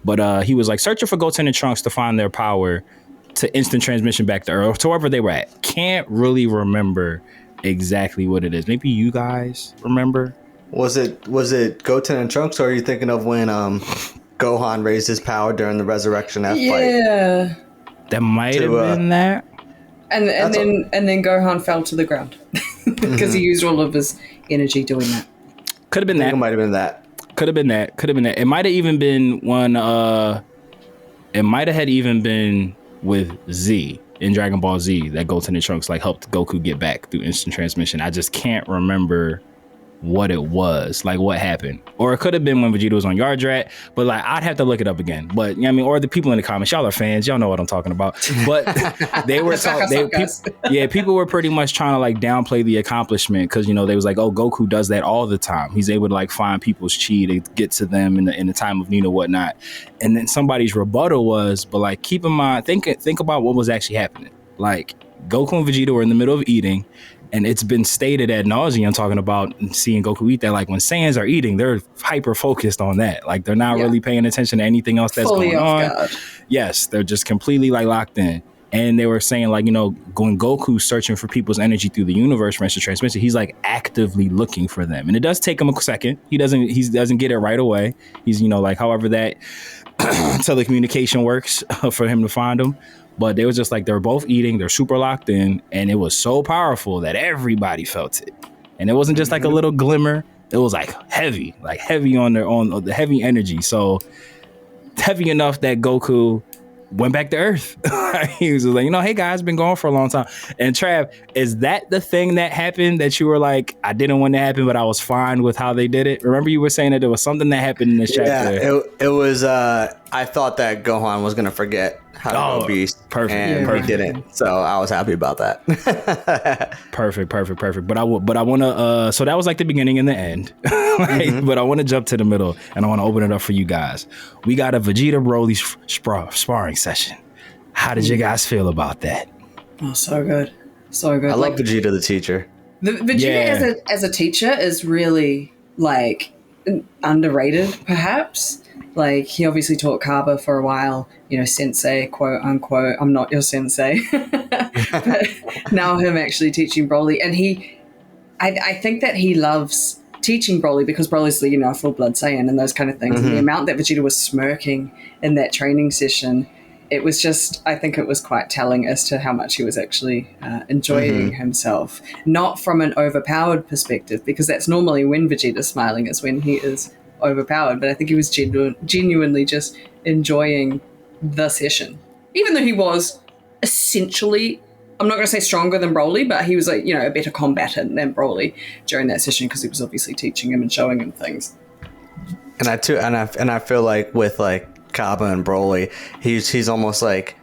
but he was like searching for Goten and Trunks to find their power to instant transmission back to Earth, to wherever they were at. Can't really remember exactly what it is. Maybe you guys remember. Was it Goten and Trunks, or are you thinking of when Gohan raised his power during the Resurrection F fight? Yeah. That might have been that. And then Gohan fell to the ground because he used all of his energy doing that. Could have been that. It might have been that. Could have been that. It might have even been one. It might have had even been with Z in Dragon Ball Z that Goten and Trunks like helped Goku get back through instant transmission. I just can't remember what it was, like what happened. Or it could have been when Vegeta was on Yard Rat, but like I'd have to look it up again. But you know what I mean, or the people in the comments, y'all are fans, y'all know what I'm talking about. But they were people were pretty much trying to like downplay the accomplishment, because you know they was like, oh, Goku does that all the time. He's able to like find people's chi to get to them in the time of need or whatnot. And then somebody's rebuttal was, but like keep in mind, think about what was actually happening. Like Goku and Vegeta were in the middle of eating. And it's been stated ad nauseum talking about seeing Goku eat that, like when Saiyans are eating, they're hyper focused on that. Like they're not really paying attention to anything else that's fully going on. God. Yes, they're just completely like locked in. And they were saying like, you know, when Goku's searching for people's energy through the universe for instant transmission, he's like actively looking for them. And it does take him a second. He doesn't get it right away. He's, you know, like however that telecommunication works for him to find them. But they was just like, they're both eating, they're super locked in, and it was so powerful that everybody felt it. And it wasn't just like a little glimmer, it was like heavy on the heavy energy. So heavy enough that Goku went back to Earth. He was like, you know, hey guys, been going for a long time. And Trav, is that the thing that happened that you were like, I didn't want to happen, but I was fine with how they did it? Remember you were saying that there was something that happened in this chapter. Yeah, it was, I thought that Gohan was going to forget how to go beast. Perfect. And he didn't. So I was happy about that. Perfect. But I want to, so that was like the beginning and the end. But I want to jump to the middle and I want to open it up for you guys. We got a Vegeta Broly sparring session. How did you guys feel about that? Oh, so good. So good. I love Vegeta the teacher. Vegeta as a teacher is really like underrated, perhaps. Like he obviously taught Kaba for a while, you know, sensei, quote unquote. I'm not your sensei. But now him actually teaching Broly. And I think that he loves teaching Broly because Broly's, you know, a full blood Saiyan and those kind of things. And the amount that Vegeta was smirking in that training session, it was just, I think it was quite telling as to how much he was actually enjoying himself. Not from an overpowered perspective, because that's normally when Vegeta's smiling is when he is overpowered. But I think he was genuinely just enjoying the session. Even though he was essentially I'm not going to say stronger than Broly, but he was like, a better combatant than Broly during that session because he was obviously teaching him and showing him things. And I feel like with like Kaba and Broly, he's almost like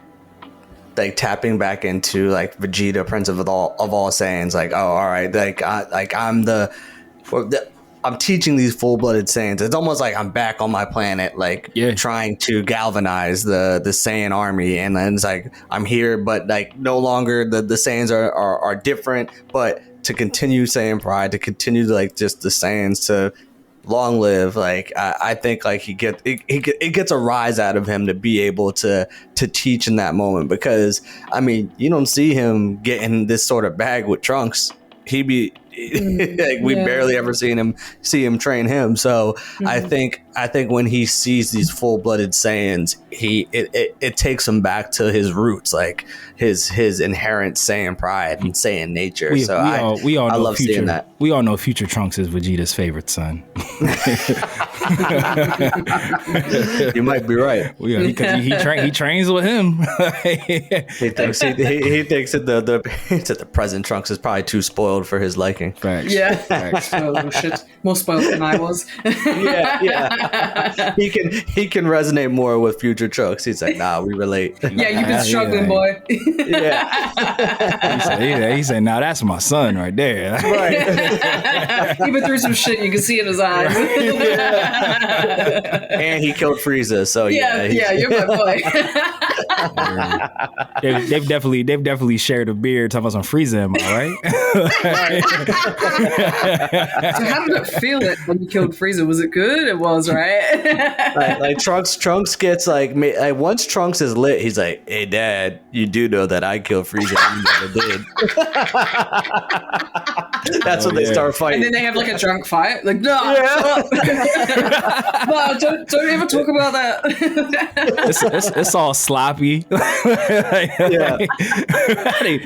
tapping back into like Vegeta, Prince of all Saiyans. Like, oh, all right, I'm teaching these full-blooded Saiyans. It's almost like I'm back on my planet, trying to galvanize the Saiyan army. And then it's like I'm here, but like no longer the Saiyans are different. But to continue Saiyan pride, to continue like just the Saiyans to long live. Like I think like it gets a rise out of him to be able to teach in that moment, because I mean you don't see him getting this sort of bag with Trunks. We barely ever see him train him. So I think when he sees these full-blooded Saiyans, it takes him back to his roots, like his inherent Saiyan pride and Saiyan nature. We all know love seeing that. We all know Future Trunks is Vegeta's favorite son. You might be right. Because he trains with him. He thinks that the present Trunks is probably too spoiled for his liking. Facts. Yeah. Facts. Oh shit, more spoiled than I was. Yeah. He can resonate more with Future Trunks. He's like, nah, we relate. Yeah, you've been struggling, boy. Yeah. He said, nah, that's my son right there. Right. He's been through some shit. You can see in his eyes. And he killed Frieza, so yeah, you're my boy. They've definitely shared a beer talking about some Frieza, am I right? So how did it feel when you killed Frieza? Was it good? It was, right? Like Trunks gets like once Trunks is lit, he's like, "Hey, Dad, you do know that I killed Frieza? You never did." That's when they start fighting, and then they have like a drunk fight. Like, no, no, don't ever talk about that. It's all sloppy.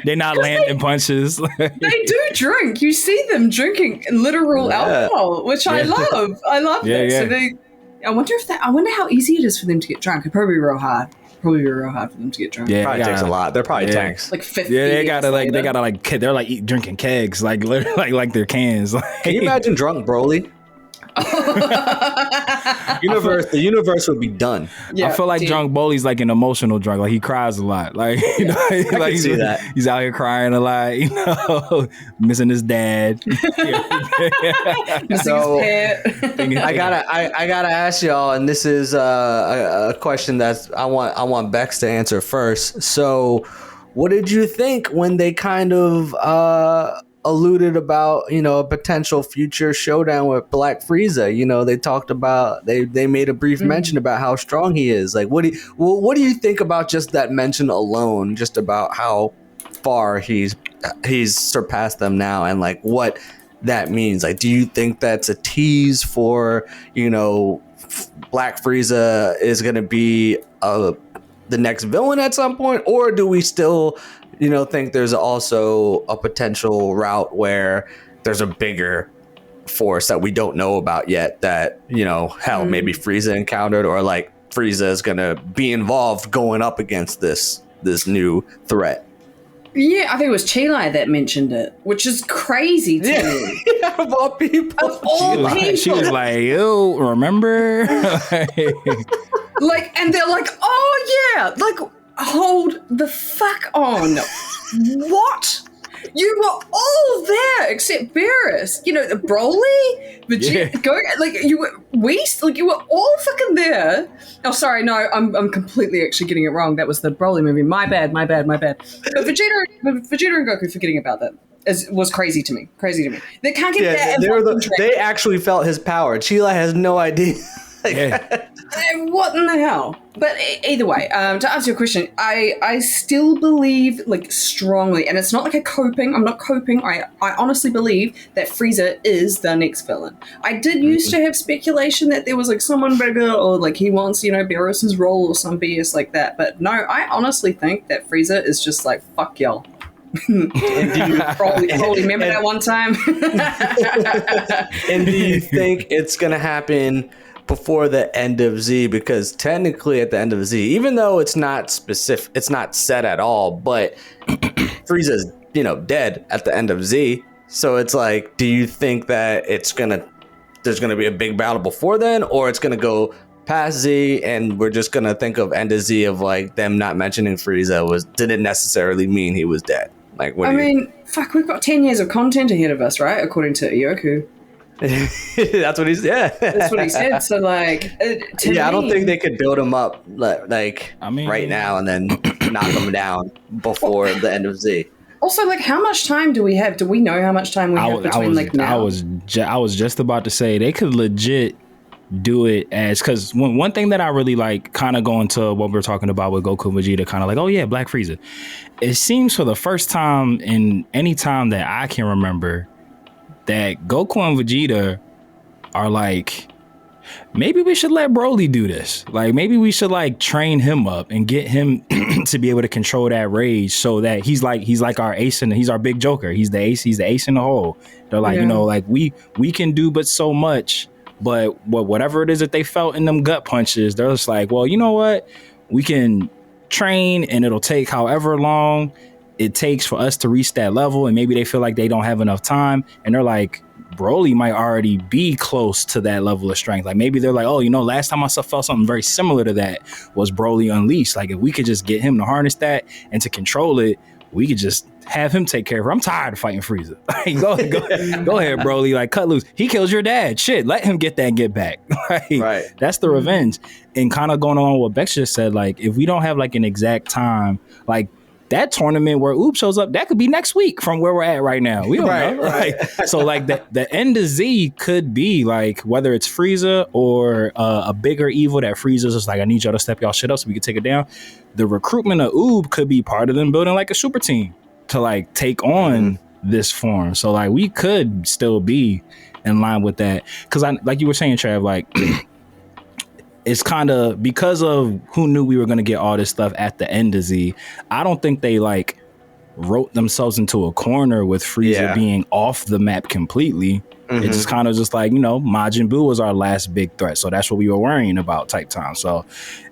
They're not landing punches. They do drink. You see them drinking literal alcohol, which I love. I love it. So I wonder how easy it is for them to get drunk. It'd probably be real hard. Probably be real hard for them to get drunk. Yeah, probably takes a lot. They're probably tanks. Like 50. Yeah, they gotta they're like drinking kegs, like literally like their cans. Can you imagine drunk Broly? The universe would be done. I feel like drunk Broly's like an emotional drunk. Like he cries a lot. Like he's out here crying a lot. Missing his dad. Missing his pet. I gotta ask y'all, and this is a question that I want Becs to answer first. So, what did you think when they kind of alluded about a potential future showdown with Black Frieza? They talked about they made a brief mention about how strong he is. Like what do you think about just that mention alone, just about how far he's surpassed them now, and like what that means? Like, do you think that's a tease for Black Frieza is going to be the next villain at some point, or do we still think there's also a potential route where there's a bigger force that we don't know about yet that, maybe Frieza encountered, or like Frieza is going to be involved going up against this new threat? Yeah, I think it was Chilai that mentioned it, which is crazy to me. Of all people. She was like, yo, remember? Like, and they're like, oh yeah, like, hold the fuck on. What? You were all there except Beerus. Broly, Vegeta, Goku, like you were Whis, like you were all fucking there. Oh, sorry, no, I'm completely actually getting it wrong. That was the Broly movie. My bad. But Vegeta and Goku forgetting about that was crazy to me. They can't get that. They actually felt his power. Chila has no idea. What in the hell? But either way, to answer your question, I still believe, like, strongly, and it's not like I'm not coping. I honestly believe that Frieza is the next villain. I did used to have speculation that there was like someone bigger, or like he wants Beerus's role or some BS like that. But no, I honestly think that Frieza is just like, fuck y'all. Probably remember that one time. And do you think it's gonna happen before the end of Z? Because technically at the end of Z, even though it's not specific, it's not set at all, but Frieza's, dead at the end of Z. So it's like, do you think that there's gonna be a big battle before then, or it's gonna go past Z and we're just gonna think of end of Z of like them not mentioning Frieza didn't necessarily mean he was dead? Like, fuck, we've got 10 years of content ahead of us, right? According to Yoku. That's what he said. That's what he said. So, like, I don't think they could build him up right now and then knock him down before the end of Z. Also, like, how much time do we have? Do we know how much time we have between now? I was just about to say they could legit do it as, because one thing that I really like, kind of going to what we're talking about with Goku and Vegeta, kind of like, oh yeah, Black Frieza. It seems for the first time in any time that I can remember that Goku and Vegeta are like, maybe we should let Broly do this. Like, maybe we should like train him up and get him to be able to control that rage, so that he's like our ace and he's our big joker. He's the ace in the hole. They're like, like we can do but so much, but whatever it is that they felt in them gut punches, they're just like, well, you know what? We can train and it'll take however long it takes for us to reach that level, and maybe they feel like they don't have enough time, and they're like, Broly might already be close to that level of strength. Like, maybe they're like, oh, last time I felt something very similar to that was Broly Unleashed. Like, if we could just get him to harness that and to control it, we could just have him take care of her. I'm tired of fighting Frieza. Like, go ahead, Broly. Like, cut loose. He kills your dad. Shit, let him get that and get back. Right. That's the revenge. And kind of going along with what Becs just said, like, if we don't have like an exact time, like, that tournament where Oob shows up, that could be next week from where we're at right now. We don't know. Right. So like the end of Z could be like, whether it's Frieza or a bigger evil that Frieza's just like, I need y'all to step y'all shit up so we can take it down. The recruitment of Oob could be part of them building like a super team to like take on this form. So like we could still be in line with that. Cause like you were saying, Trav, like it's kind of because of who knew we were going to get all this stuff at the end of Z. I don't think they like wrote themselves into a corner with Frieza being off the map completely. It's just kind of just like, Majin Buu was our last big threat. So that's what we were worrying about type time. So,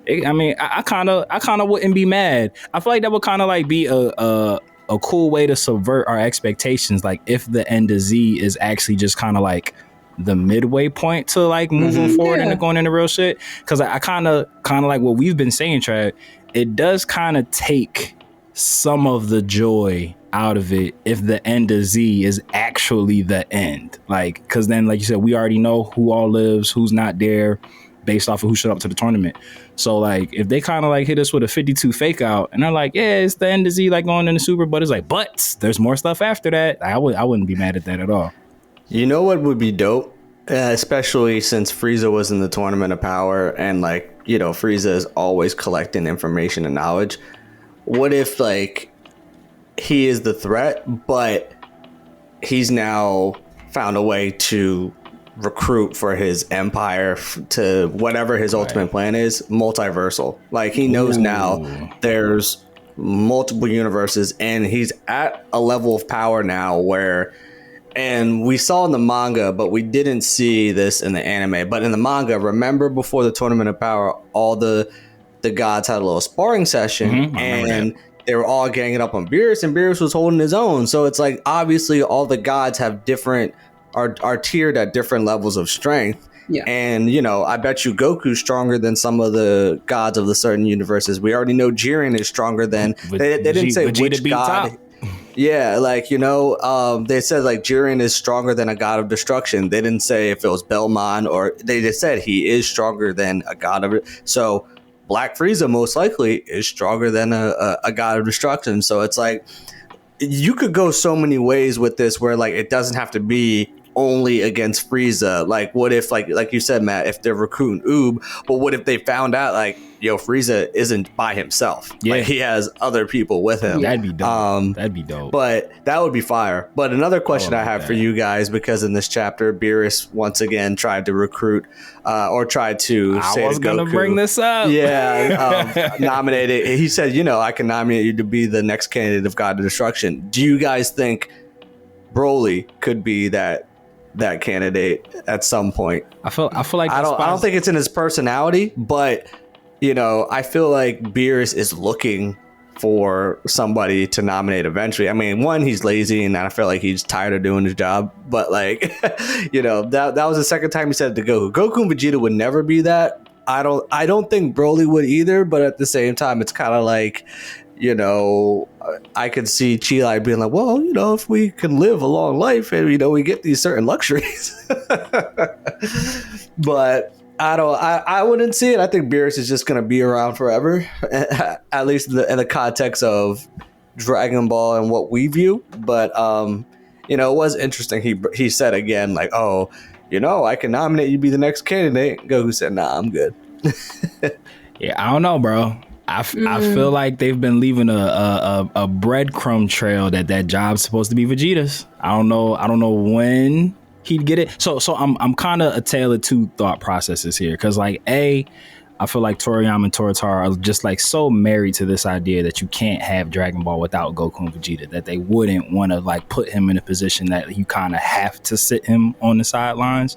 I kind of wouldn't be mad. I feel like that would kind of like be a cool way to subvert our expectations. Like if the end of Z is actually just kind of like the midway point to like moving forward and going into real shit, because I kind of like what we've been saying, Trav, it does kind of take some of the joy out of it if the end of Z is actually the end, like, because then like you said, we already know who all lives, who's not there, based off of who showed up to the tournament. So like if they kind of like hit us with a 52 fake out and they're like, yeah, it's the end of Z, like going into Super, but it's like, but there's more stuff after that, I wouldn't be mad at that at all. You know what would be dope? Especially since Frieza was in the Tournament of Power and like, Frieza is always collecting information and knowledge. What if like he is the threat, but he's now found a way to recruit for his empire to whatever his ultimate plan is, multiversal. Like he knows now there's multiple universes and he's at a level of power now where, and we saw in the manga, but we didn't see this in the anime. But in the manga, remember before the Tournament of Power, all the gods had a little sparring session, and they were all ganging up on Beerus, and Beerus was holding his own. So it's like, obviously, all the gods have are tiered at different levels of strength. Yeah. And, I bet you Goku's stronger than some of the gods of the certain universes. We already know Jiren is stronger than... They didn't say which god... Top. Yeah, like, they said like Jiren is stronger than a god of destruction. They didn't say if it was Belmont, or they just said he is stronger than a god of it. So Black Frieza most likely is stronger than a god of destruction. So it's like you could go so many ways with this where like it doesn't have to be only against Frieza. Like what if like you said, Matt, if they're recruiting Oob, but what if they found out like, Frieza isn't by himself. Yeah. Like he has other people with him. That'd be dope. That'd be dope. But that would be fire. But another question I have for you guys, because in this chapter, Beerus once again tried to recruit or tried to say to Goku. I was going to bring this up. Yeah. Nominated. He said, I can nominate you to be the next candidate of God of Destruction. Do you guys think Broly could be that candidate at some point? I feel like I don't think it's in his personality, but I feel like Beerus is looking for somebody to nominate eventually. I mean, one, he's lazy and I feel like he's tired of doing his job, but like, you know, that was the second time he said it to Goku. Goku and Vegeta would never be that. I don't think Broly would either, but at the same time, it's kind of like, you know, I could see Chi being like, well, you know, if we can live a long life and, you know, we get these certain luxuries. But I wouldn't see it. I think Beerus is just going to be around forever, at least in the context of Dragon Ball and what we view. But, you know, it was interesting. He said again, like, oh, you know, I can nominate you to be the next candidate. Goku said, nah, I'm good. Yeah, I don't know, bro. I feel like they've been leaving a breadcrumb trail that job's supposed to be Vegeta's. I don't know when he'd get it. So I'm kind of a tale of two thought processes here, because like I feel like Toriyama and Toritaro are just like so married to this idea that you can't have Dragon Ball without Goku and Vegeta, that they wouldn't want to like put him in a position that you kind of have to sit him on the sidelines.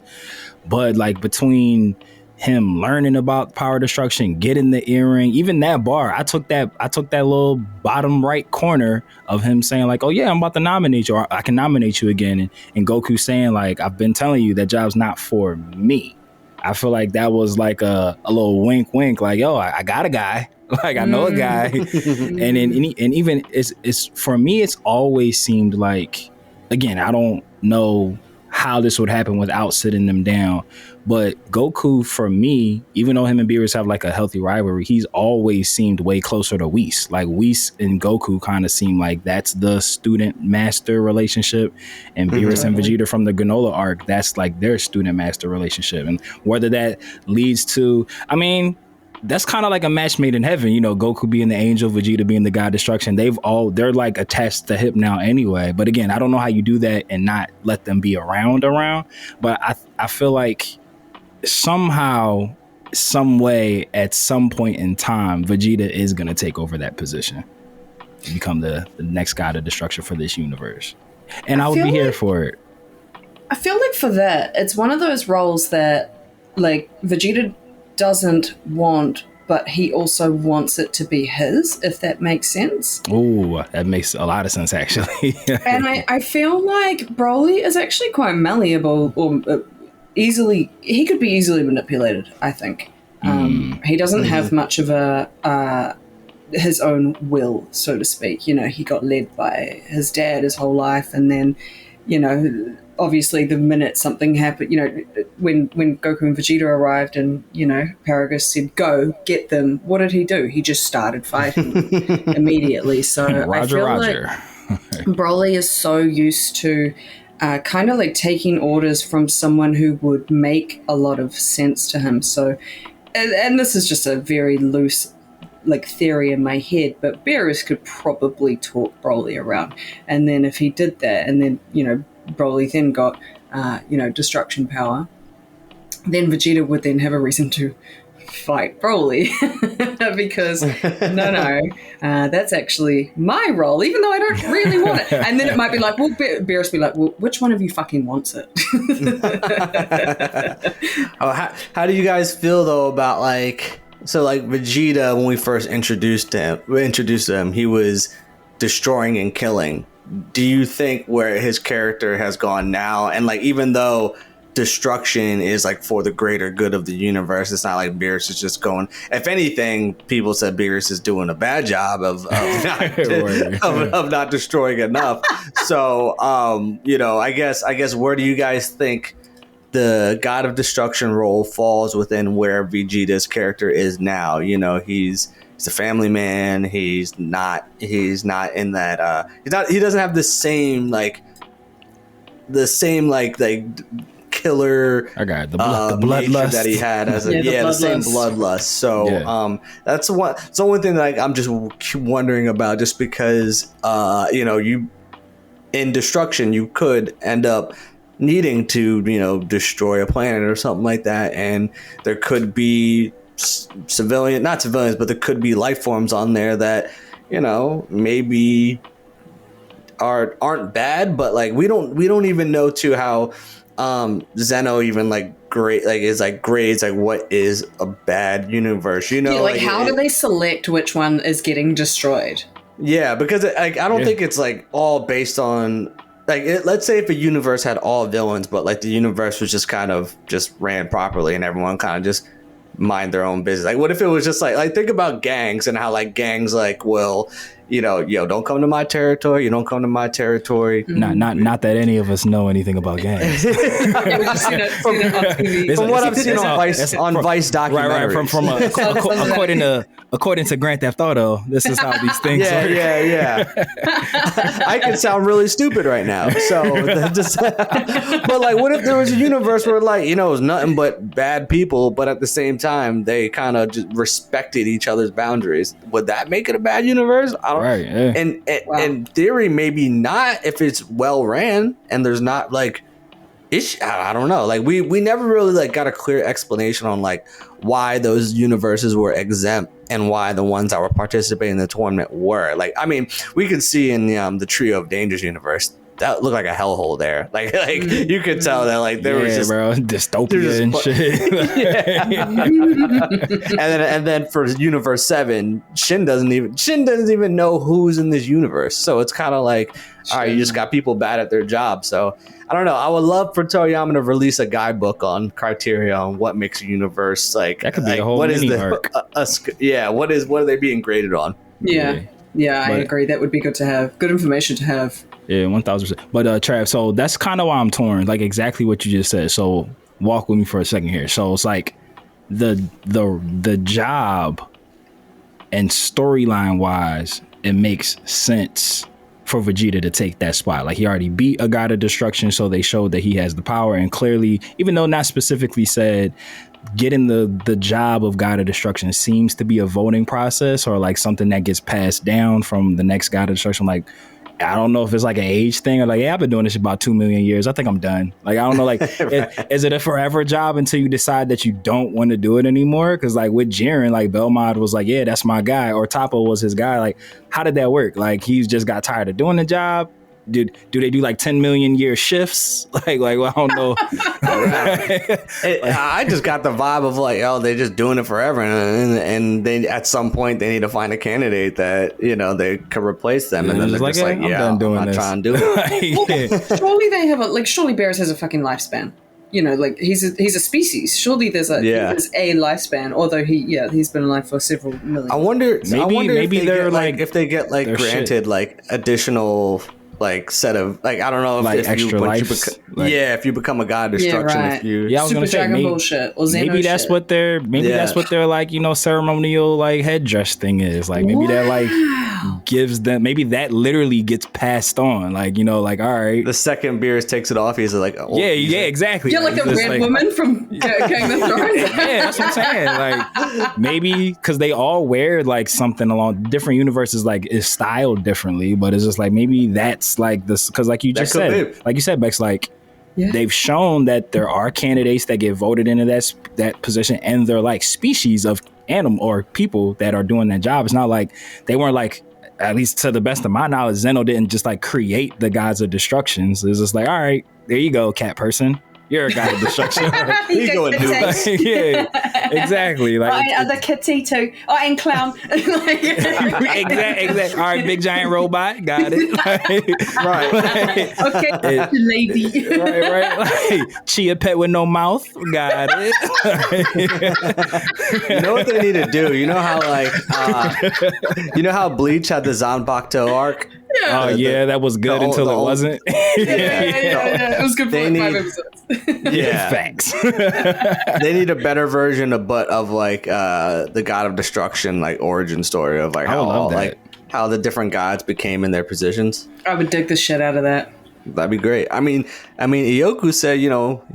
But like between him learning about power destruction, getting the earring, even that bar, I took that little bottom right corner of him saying like, oh yeah, I'm about to nominate you, or I can nominate you again, and Goku saying like, I've been telling you that job's not for me. I feel like that was like a little wink like, yo, I got a guy, like I know a guy. And even it's for me, it's always seemed like, again, I don't know how this would happen without sitting them down, but Goku, for me, even though him and Beerus have like a healthy rivalry, he's always seemed way closer to Whis. Like Whis and Goku kind of seem like that's the student master relationship, and Beerus and Vegeta from the Granola arc, that's like their student master relationship. And whether that leads to, I mean, that's kind of like a match made in heaven, you know, Goku being the angel, Vegeta being the god destruction. They're like attached to hip now anyway. But again, I don't know how you do that and not let them be around. But I feel like somehow, some way, at some point in time, Vegeta is going to take over that position and become the next god of destruction for this universe. And I would be here for it. I feel like for that, it's one of those roles that like Vegeta doesn't want, but he also wants it to be his, if that makes sense. Oh, that makes a lot of sense, actually. And I feel like Broly is actually quite malleable, or he could be easily manipulated, I think. He doesn't have much of his own will, so to speak. You know, he got led by his dad his whole life, and then, you know, obviously the minute something happened, you know, when Goku and Vegeta arrived and, you know, Paragus said, go, get them, what did he do? He just started fighting immediately. So I feel like Broly is so used to kind of like taking orders from someone who would make a lot of sense to him. So, and this is just a very loose like theory in my head, but Beerus could probably talk Broly around. And then if he did that, and then, you know, Broly then got, you know, destruction power, then Vegeta would then have a reason to fight Broly because that's actually my role, even though I don't really want it. And then it might be like, well, Beerus be like, well, which one of you fucking wants it? How do you guys feel though about like, so like Vegeta, when we first introduced him, he was destroying and killing. Do you think where his character has gone now, and like even though destruction is like for the greater good of the universe, it's not like Beerus is just going, if anything, people said Beerus is doing a bad job of not destroying enough. So you know, I guess where do you guys think the God of Destruction role falls within where Vegeta's character is now? You know, he's a family man. He's not in that. He doesn't have the same killer. I got the bloodlust that he had as the same bloodlust. So that's the one thing that I'm just wondering about, just because you know, you in destruction you could end up needing to, you know, destroy a planet or something like that, and there could be not civilians, but there could be life forms on there that, you know, maybe aren't bad, but like we don't even know too how Zeno even like grades like what is a bad universe, you know? Yeah, like how do they select which one is getting destroyed? Yeah, because I don't think it's like all based on like let's say if a universe had all villains, but like the universe was just kind of just ran properly and everyone kind of just mind their own business. Like what if it was just like think about gangs and how like gangs like will, you know, don't come to my territory, you don't come to my territory. Not that any of us know anything about gangs. From what I've seen on Vice documentaries. According to Grand Theft Auto, this is how these things work. Yeah. I can sound really stupid right now. So, but like, what if there was a universe where like, you know, it was nothing but bad people, but at the same time, they kind of just respected each other's boundaries. Would that make it a bad universe? I don't. Right. Yeah. And in theory, maybe not if it's well ran and there's not like. I don't know. Like we never really like got a clear explanation on like why those universes were exempt and why the ones that were participating in the tournament were. Like, I mean, we could see in the Trio of Dangers universe that looked like a hellhole there. Like you could tell that like there was just dystopia and shit. and then for Universe 7, Shin doesn't even know who's in this universe. So it's kind of like, all right, you just got people bad at their job. So I don't know. I would love for Toriyama to release a guidebook on criteria on what makes a universe like. That could be like, a whole mini arc. What are they being graded on? Yeah, I agree. That would be good to have. Good information to have. Yeah, 1000%. But Trav, so that's kind of why I'm torn. Like exactly what you just said. So walk with me for a second here. So it's like the job and storyline wise, it makes sense for Vegeta to take that spot. Like he already beat a god of destruction, so they showed that he has the power. And clearly, even though not specifically said, getting the job of god of destruction seems to be a voting process or like something that gets passed down from the next god of destruction. Like I don't know if it's like an age thing or like, yeah, I've been doing this about 2 million years. I think I'm done. Like, I don't know, like, is it a forever job until you decide that you don't want to do it anymore? Because like with Jiren, like Belmont was like, yeah, that's my guy. Or Toppo was his guy. Like, how did that work? Like, he's just got tired of doing the job. Do they do like 10 million year shifts? Like well, I don't know. I just got the vibe of like, oh, they're just doing it forever, and they at some point they need to find a candidate that they could replace them, and then they're just like, yeah, I'm not trying to do it. Well, surely they have surely Bears has a fucking lifespan. Like he's a species. Surely there's a lifespan. Although he's been alive for several million. I wonder maybe they're like if they get like granted shit. Like additional. Like set of like I don't know if like extra lives. If you become a god of destruction, right. if you I was gonna say maybe that's what their that's what their like ceremonial like headdress thing is. Like maybe that like gives them that literally gets passed on. Like like all right, the second Beers takes it off. He's like exactly. Yeah, like the red woman from Game of Thrones. Yeah, that's what I'm saying. Like maybe because they all wear like something along different universes like is styled differently, but it's just like maybe that's like this because like you just said, Becs, like they've shown that there are candidates that get voted into that position, and they're like species of animal or people that are doing that job. It's not like they weren't like, at least to the best of my knowledge, Zeno didn't just like create the gods of destructions. It's just like, all right, there you go, cat person. You're a god of destruction. You go and do it. Yeah, exactly. Like other kitty too. Oh, and clown. Exactly. All right, big giant robot. Got it. Right. Okay, lady. Right. Like, chia pet with no mouth. Got it. You know what they need to do? You know how like, how Bleach had the Zanbakuto arc? Yeah. That was good until it wasn't. Yeah. It was good for 5 episodes. Yeah, facts. They need a better version of like the God of Destruction like origin story of like how the different gods became in their positions. I would dig the shit out of that. That'd be great. I mean, Ioku said,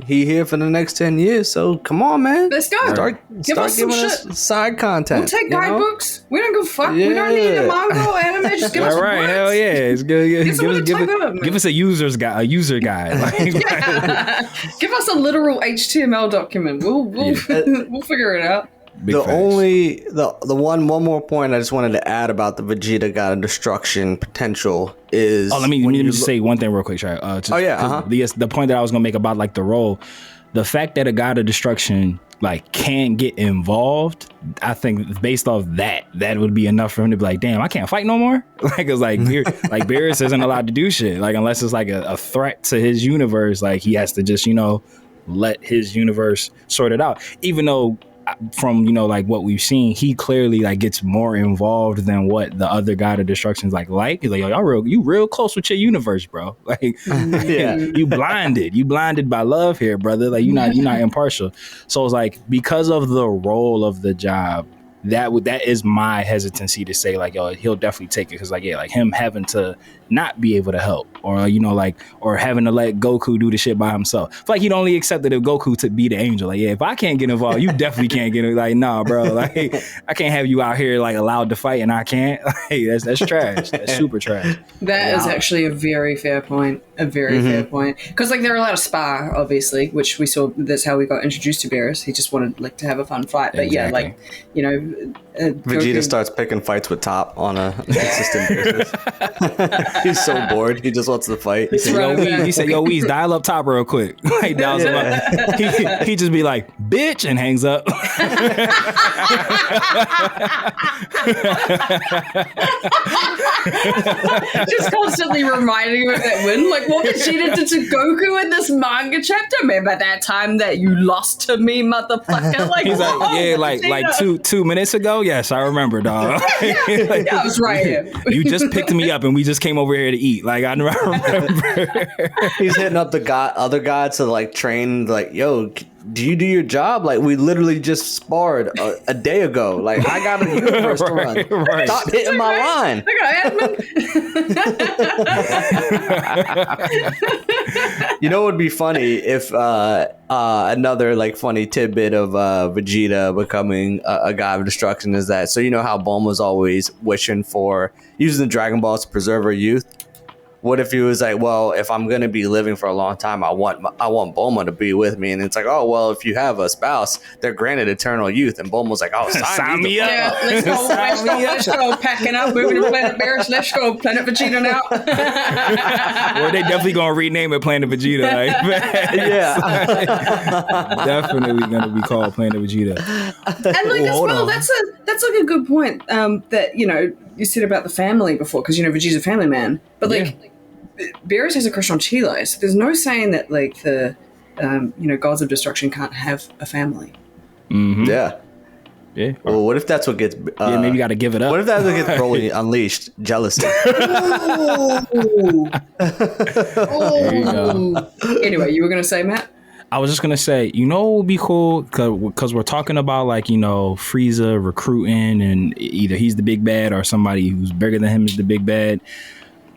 he here for the next 10 years. So come on, man. Let's go. Start Give us some giving shit. us side content. We'll take guidebooks. We don't give a fuck. Yeah. We don't need a manga or anime. Just give us some words. Hell yeah. It's good. Give us a user guide. Like, Give us a literal HTML document. We'll figure it out. The one more point I just wanted to add about the Vegeta God of Destruction potential is. Oh, let me just say one thing real quick, Trav. The point that I was gonna make about like the role, the fact that a God of Destruction like can't get involved, I think based off that would be enough for him to be like, damn, I can't fight no more. Like it's like Beerus isn't allowed to do shit. Like unless it's like a threat to his universe, like he has to just let his universe sort it out. Even though from like what we've seen, he clearly like gets more involved than what the other God of Destruction's like. He's like, yo, you real close with your universe, bro. Like you blinded by love here, brother. Like you're not impartial. So it's like because of the role of the job, that is my hesitancy to say like, yo, he'll definitely take it, because like him having to not be able to help, or or having to let Goku do the shit by himself. It's like he'd only accepted if Goku to be the angel. Like, yeah, if I can't get involved, you definitely can't get it. Like, nah, bro. Like, I can't have you out here like allowed to fight and I can't. Like, that's trash. That's super trash. That is actually a very fair point. A very fair point. Because like they're allowed to spar, obviously, which we saw. That's how we got introduced to Beerus. He just wanted like to have a fun fight. But exactly. Vegeta starts picking fights with Top on a consistent basis. He's so bored. He just wants to fight. He said, yo, Weez, dial up Top real quick. He dials him up. He just be like, bitch, and hangs up. Just constantly reminding him of that win. Like, what Vegeta did to Goku in this manga chapter? Remember that time that you lost to me, motherfucker? Like, he's like, yeah, like 2 minutes ago? Yes, I remember, dog. I was right here. You just picked me up and we just came over here to eat. Like, I remember. He's hitting up the other gods to like train, like, yo, do you do your job? Like, we literally just sparred a day ago. Like, I got a universe to run. Right. Stop hitting my line. I got admin. You know what would be funny if another like funny tidbit of Vegeta becoming a god of destruction is that, so you know how Bulma's always wishing for using the Dragon Balls to preserve her youth? What if he was like, well, if I'm going to be living for a long time, I want Bulma to be with me. And it's like, oh, well, if you have a spouse, they're granted eternal youth. And Bulma's like, oh, sign me up. Yeah, let's go packing up, moving to Planet Beerus. Let's go Planet Vegeta now. Or they definitely going to rename it Planet Vegeta. Like, definitely going to be called Planet Vegeta. And like as well, that's like a good point that, you said about the family before, because, Vegeta's a family man. But like, Beerus has a crush on Chilo, so there's no saying that like the gods of destruction can't have a family. Mm-hmm. Yeah. Well, what if that's what gets maybe you got to give it up. What if that's what gets Broly unleashed? Jealousy. Anyway, you were gonna say, Matt? I was just gonna say, what would be cool, because we're talking about like Frieza recruiting, and either he's the big bad or somebody who's bigger than him is the big bad.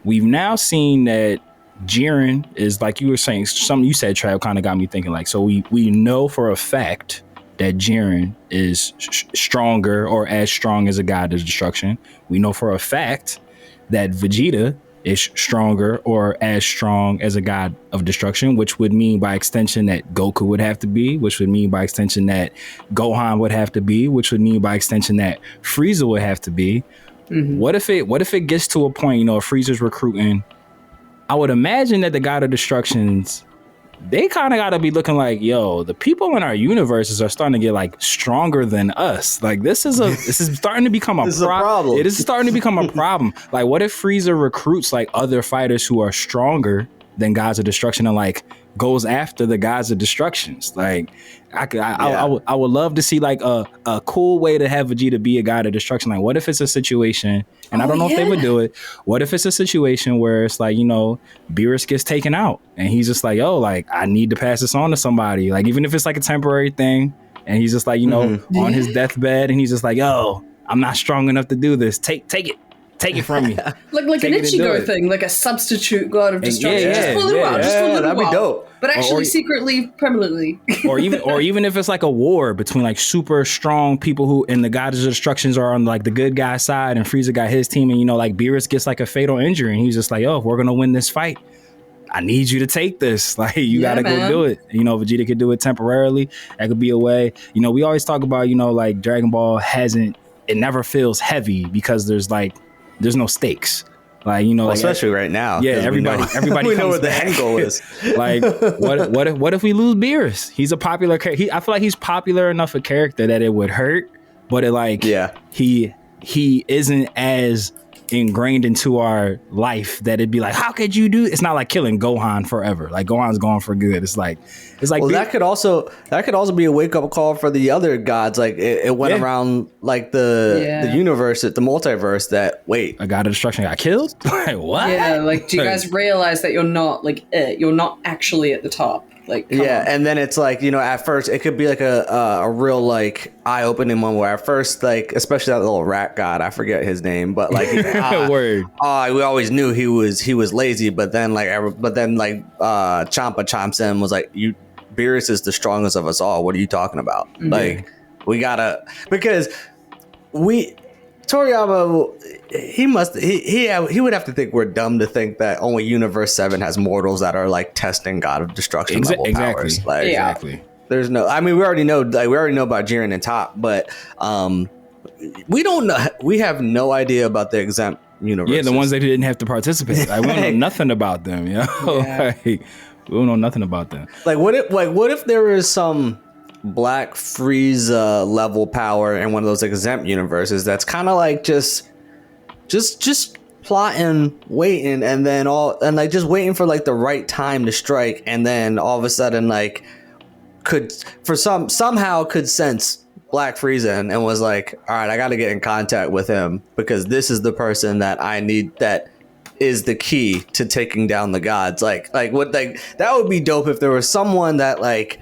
We've now seen that Jiren is, like you were saying, something you said, Trav, kind of got me thinking. Like, so we know for a fact that Jiren is stronger or as strong as a god of destruction. We know for a fact that Vegeta is stronger or as strong as a god of destruction, which would mean by extension that Goku would have to be, which would mean by extension that Gohan would have to be, which would mean by extension that Frieza would have to be. Mm-hmm. What if it gets to a point, if Frieza's recruiting, I would imagine that the god of destructions, they kind of got to be looking like, yo, the people in our universes are starting to get like stronger than us. Like this is starting to become a problem. It is starting to become a problem. Like, what if Frieza recruits like other fighters who are stronger than gods of destruction and like goes after the gods of destructions? Like, I would love to see like a cool way to have Vegeta be a god of destruction. Like, what if it's a situation, and I don't know if they would do it. What if it's a situation where it's like, Beerus gets taken out and he's just like, yo, like, I need to pass this on to somebody. Like, even if it's like a temporary thing, and he's just like, on his deathbed, and he's just like, yo, I'm not strong enough to do this. Take it. Take it from me. like an Ichigo thing, like a substitute god of destruction. Just for a little while. That'd be dope. But actually secretly, permanently. or even if it's like a war between like super strong people who and the gods of destructions are on like the good guy side, and Frieza got his team, and like Beerus gets like a fatal injury and he's just like, oh, if we're gonna win this fight, I need you to take this. Like, you Yeah, gotta go man. do it. You know, Vegeta could do it temporarily. That could be a way. You know, we always talk about, you know, like Dragon Ball it never feels heavy because there's no stakes. Like, you know, Well, like, especially right now. yeah, 'cause everybody we know comes what the back. end goal is. Like, what if we lose Beerus? He's a popular character. I feel like he's popular enough a character that it would hurt, but he isn't as ingrained into our life that it'd be like, how could you do? It's not like killing Gohan forever. Like, Gohan's gone for good. It's like Well, that could also be a wake up call for the other gods. Like it went around like the universe, the multiverse. That a god of destruction got killed. Like, what? Yeah, like, do you guys realize that you're not like you're not actually at the top? Like, come on. and then it's like, you know, at first it could be like a real like eye opening one where at first, like, especially that little rat god, I forget his name, but like Word. we always knew he was lazy, but then Champa chomps in and was like, Beerus is the strongest of us all. What are you talking about? Mm-hmm. Like, we gotta, because Toriyama, he would have to think we're dumb to think that only Universe 7 has mortals that are like testing God of Destruction level powers. Like, Exactly. there's no, I mean, we already know about Jiren and Top, but we don't know. We have no idea about the exempt universes. Yeah, the ones that didn't have to participate. Like, we don't know nothing about them. You know? Yeah. Like, we don't know nothing about them. Like, what if there was some Black Frieza level power in one of those exempt universes that's kind of like just plotting, waiting, and then just waiting for like the right time to strike, and then all of a sudden like somehow could sense Black Frieza and was like, all right, I got to get in contact with him because this is the person that I need, that is the key to taking down the gods. Like that would be dope if there was someone that like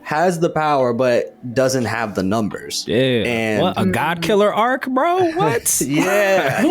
has the power but doesn't have the numbers. Yeah. And What, a god killer arc, bro? What? yeah.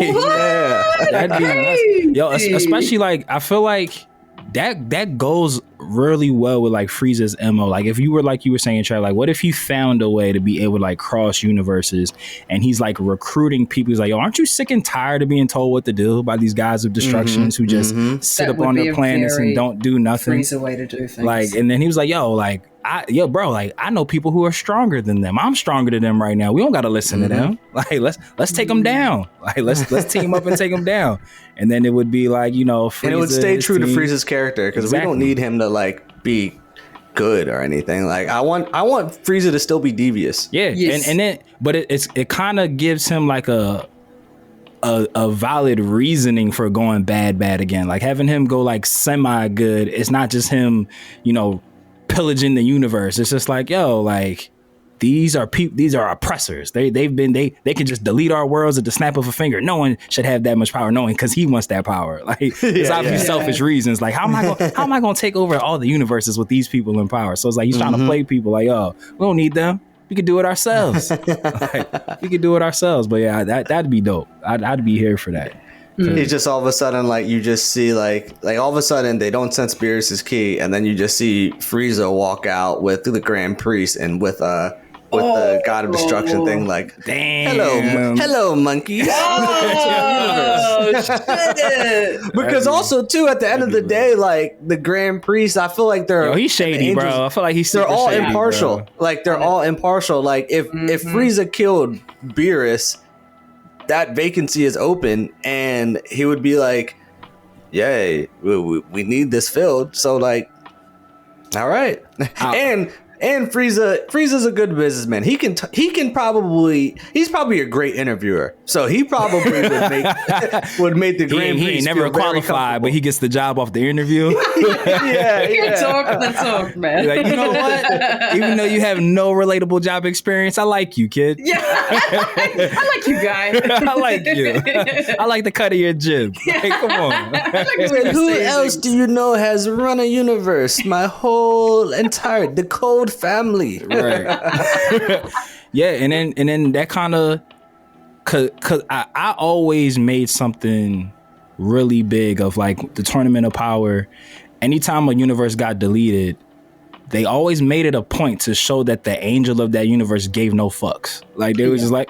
That'd be nuts. Yo, especially like, I feel like that goes really well with like Frieza's MO. Like, if you were saying, Trav, like, what if he found a way to be able to like cross universes and he's like recruiting people? He's like, yo, aren't you sick and tired of being told what to do by these guys of destructions who just sit That up would on be their a planets and very don't do nothing? Frieza way to do things. Like, and then he was like, yo, like, I know people who are stronger than them. I'm stronger than them right now. We don't got to listen to them. Like, let's take them down. Like, let's team up and take them down. And then it would be like, you know, Frieza, And it would stay true to team. Frieza's character because we Exactly. don't need him to like be good or anything. Like, I want Frieza to still be devious. Yeah, Yes. and then but it kind of gives him like a valid reasoning for going bad again. Like, having him go like semi good. It's not just him, you know, pillaging the universe. It's just like, yo, like, these are oppressors. They can just delete our worlds at the snap of a finger. No one should have that much power, knowing because he wants that power. Like, it's obviously selfish reasons. Like, how am I going to take over all the universes with these people in power? So it's like he's trying to play people like, oh, we don't need them. We could do it ourselves. Like, we could do it ourselves. But yeah, that'd be dope. I'd be here for that. It's just all of a sudden, like, you just see like all of a sudden they don't sense Beerus' key, and then you just see Frieza walk out with the Grand Priest and with the God of Destruction thing. Like, Damn. hello, monkeys. oh shit! Because also too, at the end of the day, like, the Grand Priest, I feel like they're Yo, he's shady, bro. I feel like he's they're super all shady, impartial. bro. Like, they're all impartial. Like, if Frieza killed Beerus, that vacancy is open, and he would be like, "Yay, we need this filled." So, like, all right, and Frieza's a good businessman. He's probably a great interviewer. So he probably would make the Grand He Priest ain't never feel very qualified, but he gets the job off the interview. You talk the talk, man. Like, you know what? Even though you have no relatable job experience, I like you, kid. Yeah, I like you, guy. I like you. I like the cut of your jib. Like, come on. Who else do you know has run a universe? My whole entire the Code family. Right. Yeah, and then that kind of, cause I always made something really big of like the Tournament of Power. Anytime a universe got deleted, they always made it a point to show that the angel of that universe gave no fucks. Like, they was just like,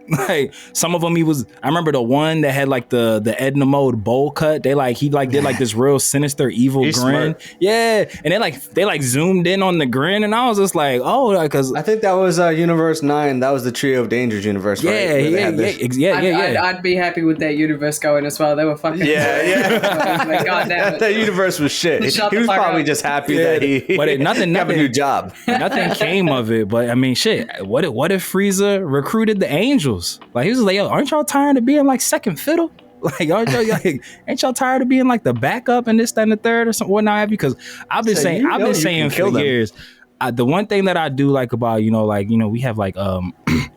Like some of them, I remember the one that had like the Edna Mode bowl cut. He did like this real sinister evil He's grin. smart. Yeah, and they zoomed in on the grin, and I was just like, oh, because I think that was Universe 9. That was the Trio of Dangers universe, right? Yeah. I'd be happy with that universe going as well. They were fucking. Yeah. God damn it. That universe was shit. Shut He the was fuck probably up. just happy that he nothing got a new job. Nothing came of it, but I mean, shit. What if Frieza recruited the Angels? Like he was like, yo, aren't y'all tired of being like second fiddle? Like, ain't y'all tired of being like the backup and this, that, and the third or something? What not? Because I've been saying for years. The one thing that I do like about we have like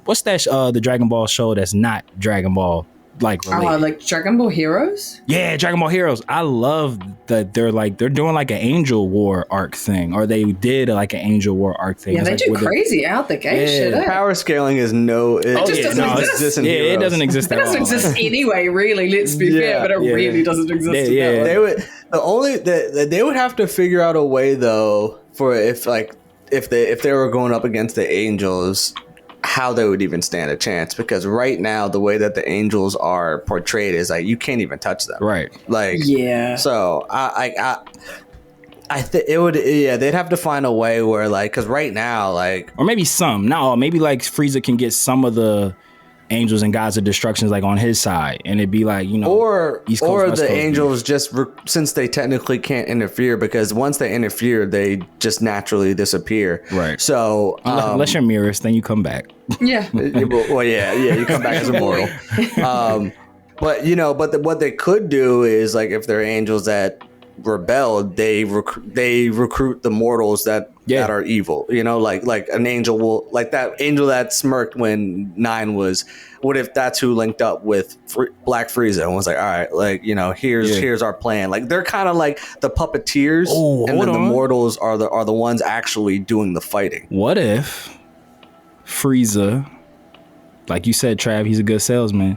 what's that the Dragon Ball show that's not Dragon Ball like related? Like Dragon Ball Heroes? Yeah, Dragon Ball Heroes. I love that they're doing like an Angel War arc thing, or they did like an Angel War arc thing. Yeah, they do crazy out the gate shit. Power scaling is it just doesn't exist. It doesn't exist. It doesn't exist anyway, really. Let's be fair, but it really doesn't exist. They would have to figure out a way though for if they were going up against the Angels, how they would even stand a chance, because right now the way that the Angels are portrayed is like you can't even touch them, right? Like so I think it would they'd have to find a way where like, because right now like, or maybe like Frieza can get some of the Angels and Gods of Destructions like on his side, and it'd be like or East Coast, or West the Coast, Angels just since they technically can't interfere, because once they interfere they just naturally disappear, right? So unless you're Mirrors, then you come back. Yeah. Well, you come back as immortal. But what they could do is like, if they're Angels that rebelled, they recruit the mortals that are evil, like an angel will, like that angel that smirked when 9 was, what if that's who linked up with Black Frieza and was like, all right, like, here's our plan. Like they're kind of like the puppeteers, and then the mortals are the ones actually doing the fighting. What if Frieza, like you said, Trav, he's a good salesman.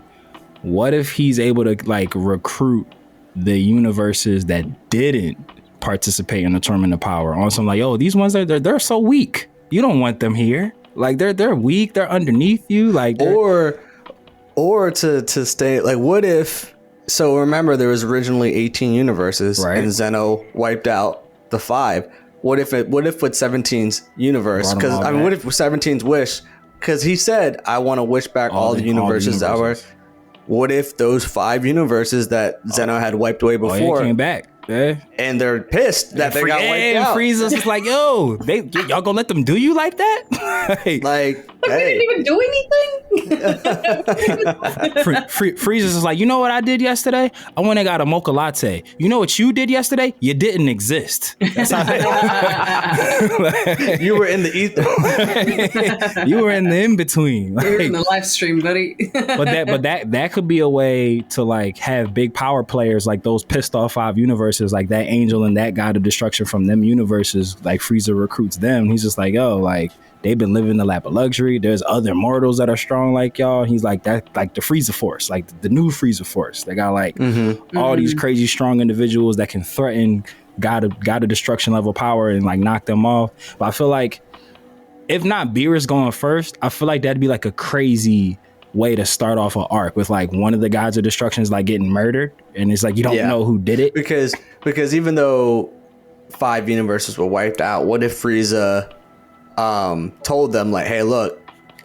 What if he's able to like recruit the universes that didn't participate in the Tournament of Power on some like, oh, these ones they're so weak. You don't want them here. Like they're weak. They're underneath you. Like or to stay like, what if? So remember, there was originally 18 universes, right? And Zeno wiped out the 5. What if with 17's universe? Because I mean, what if 17's wish? Because he said, I want to wish back all the universes that were. What if those 5 universes that Zeno had wiped away before came back? Yeah. And they're pissed that they got wiped out. Frieza's just like, yo, y'all gonna let them do you like that? like, we didn't even do anything. Frieza's just like, you know what I did yesterday? I went and got a mocha latte. You know what you did yesterday? You didn't exist. That's how you were in the ether. You were in the in between. You were in the live stream, buddy. but that could be a way to like have big power players like those pissed off 5 universes, like that Angel and that God of Destruction from them universes. Like Frieza recruits them. He's just like, yo, like they've been living the lap of luxury. There's other mortals that are strong like y'all. He's like that, like the Frieza Force, like the new Frieza Force. They got like all these crazy strong individuals that can threaten God of Destruction level power and like knock them off. But I feel like if not Beerus going first, I feel like that'd be like a crazy way to start off an arc with like one of the Gods of Destruction is like getting murdered, and it's like you don't know who did it, because even though 5 universes were wiped out, what if Frieza told them like, hey, look,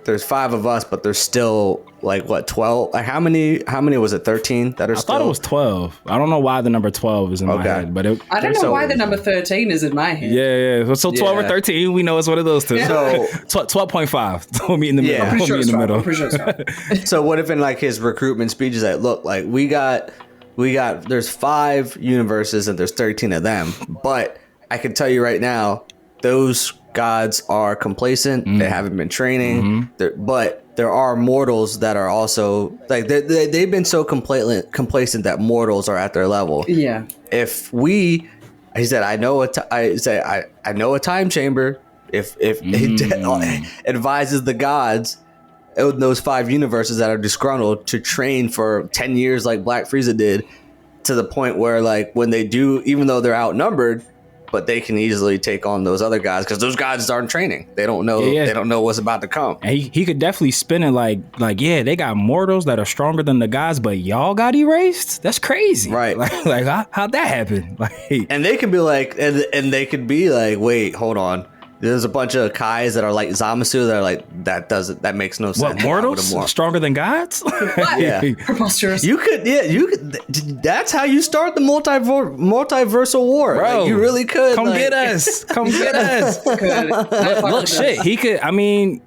there's 5 of us, but there's still like what, 12? Like how many was it? 13 that are still? I thought it was 12. I don't know why the number 12 is in my head, but I don't know why the number 13 is in my head. Yeah. So 12 or 13, we know it's one of those two. So 12.5. We'll meet in the middle. I'm pretty sure it's right. So what if in like his recruitment speech is like, look, like we got there's 5 universes and there's 13 of them, but I can tell you right now, those gods are complacent. They haven't been training, but there are mortals that are also like they've been so complacent that mortals are at their level. Yeah. If he said, I know a time chamber. If he advises the gods in those 5 universes that are disgruntled to train for 10 years like Black Frieza did, to the point where like when they do, even though they're outnumbered, but they can easily take on those other guys because those guys aren't training. They don't know. Yeah. They don't know what's about to come. And he could definitely spin it like yeah, they got mortals that are stronger than the guys, but y'all got erased. That's crazy, Right? Like how'd that happen? Like, And they could be like, and they could be like, wait, hold on. There's a bunch of Kais that are like Zamasu that are like, that makes no sense. what, mortals stronger than gods? Yeah. Preposterous. You could. That's how you start the multiversal war. Bro, Like, you really could. Come like, get us. Come get us. Good. Look, shit, he could. I mean,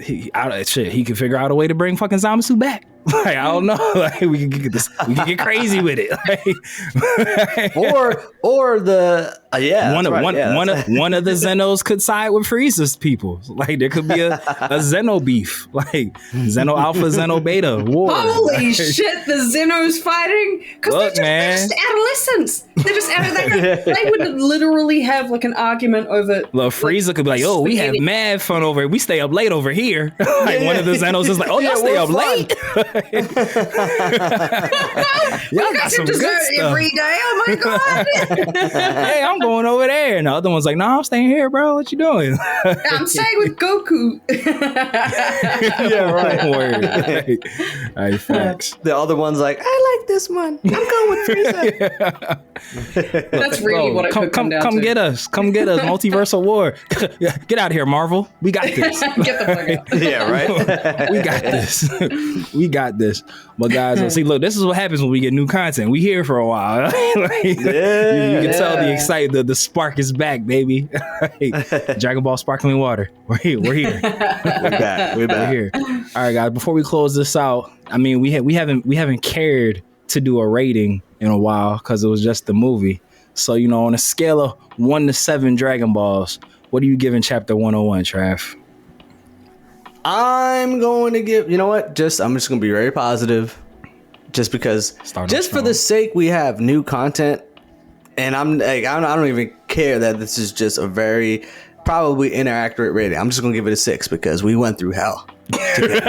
he could figure out a way to bring fucking Zamasu back. Like, I don't know. Like, we can get this. We can get crazy with it. Like, or the one of the Zenos could side with Frieza's people. Like, there could be a Zeno beef, like Zeno Alpha, Zeno Beta war. Holy shit, the Zenos fighting? Because they're just adolescents. They're just they would literally have like an argument over. Look, Frieza could be like, "Oh, we have mad fun over here. We stay up late over here." Like one of the Zenos is like, "Oh, y'all stay up late." Y'all got some dessert every day. Oh my god! Hey, I'm going over there, and the other one's like, "No, I'm staying here, bro. What you doing?" I'm staying with Goku. yeah, right. Word. Right, facts. The other one's like, I like this one. I'm going with Frieza. That's really what it could come down to. Come get us. Come get us. Multiversal war. Get out of here, Marvel. We got this. Get the fuck out. Yeah, right. We got this. We got this. But guys, see, look, this is what happens when we get new content. We here for a while. Like, you can tell the excitement, the spark is back, baby. Dragon Ball sparkling water. We're here. We're back. We're here. All right, guys. Before we close this out, I mean, we haven't cared to do a rating in a while because it was just the movie. So, you know, on a scale of 1 to 7 Dragon Balls, what are you giving Chapter 101, Trav? I'm going to give, you know what? I'm just going to be very positive just because, for the sake we have new content. And I'm like, I don't even care that this is just a very probably inaccurate rating. I'm just going to give it a 6 because we went through hell together.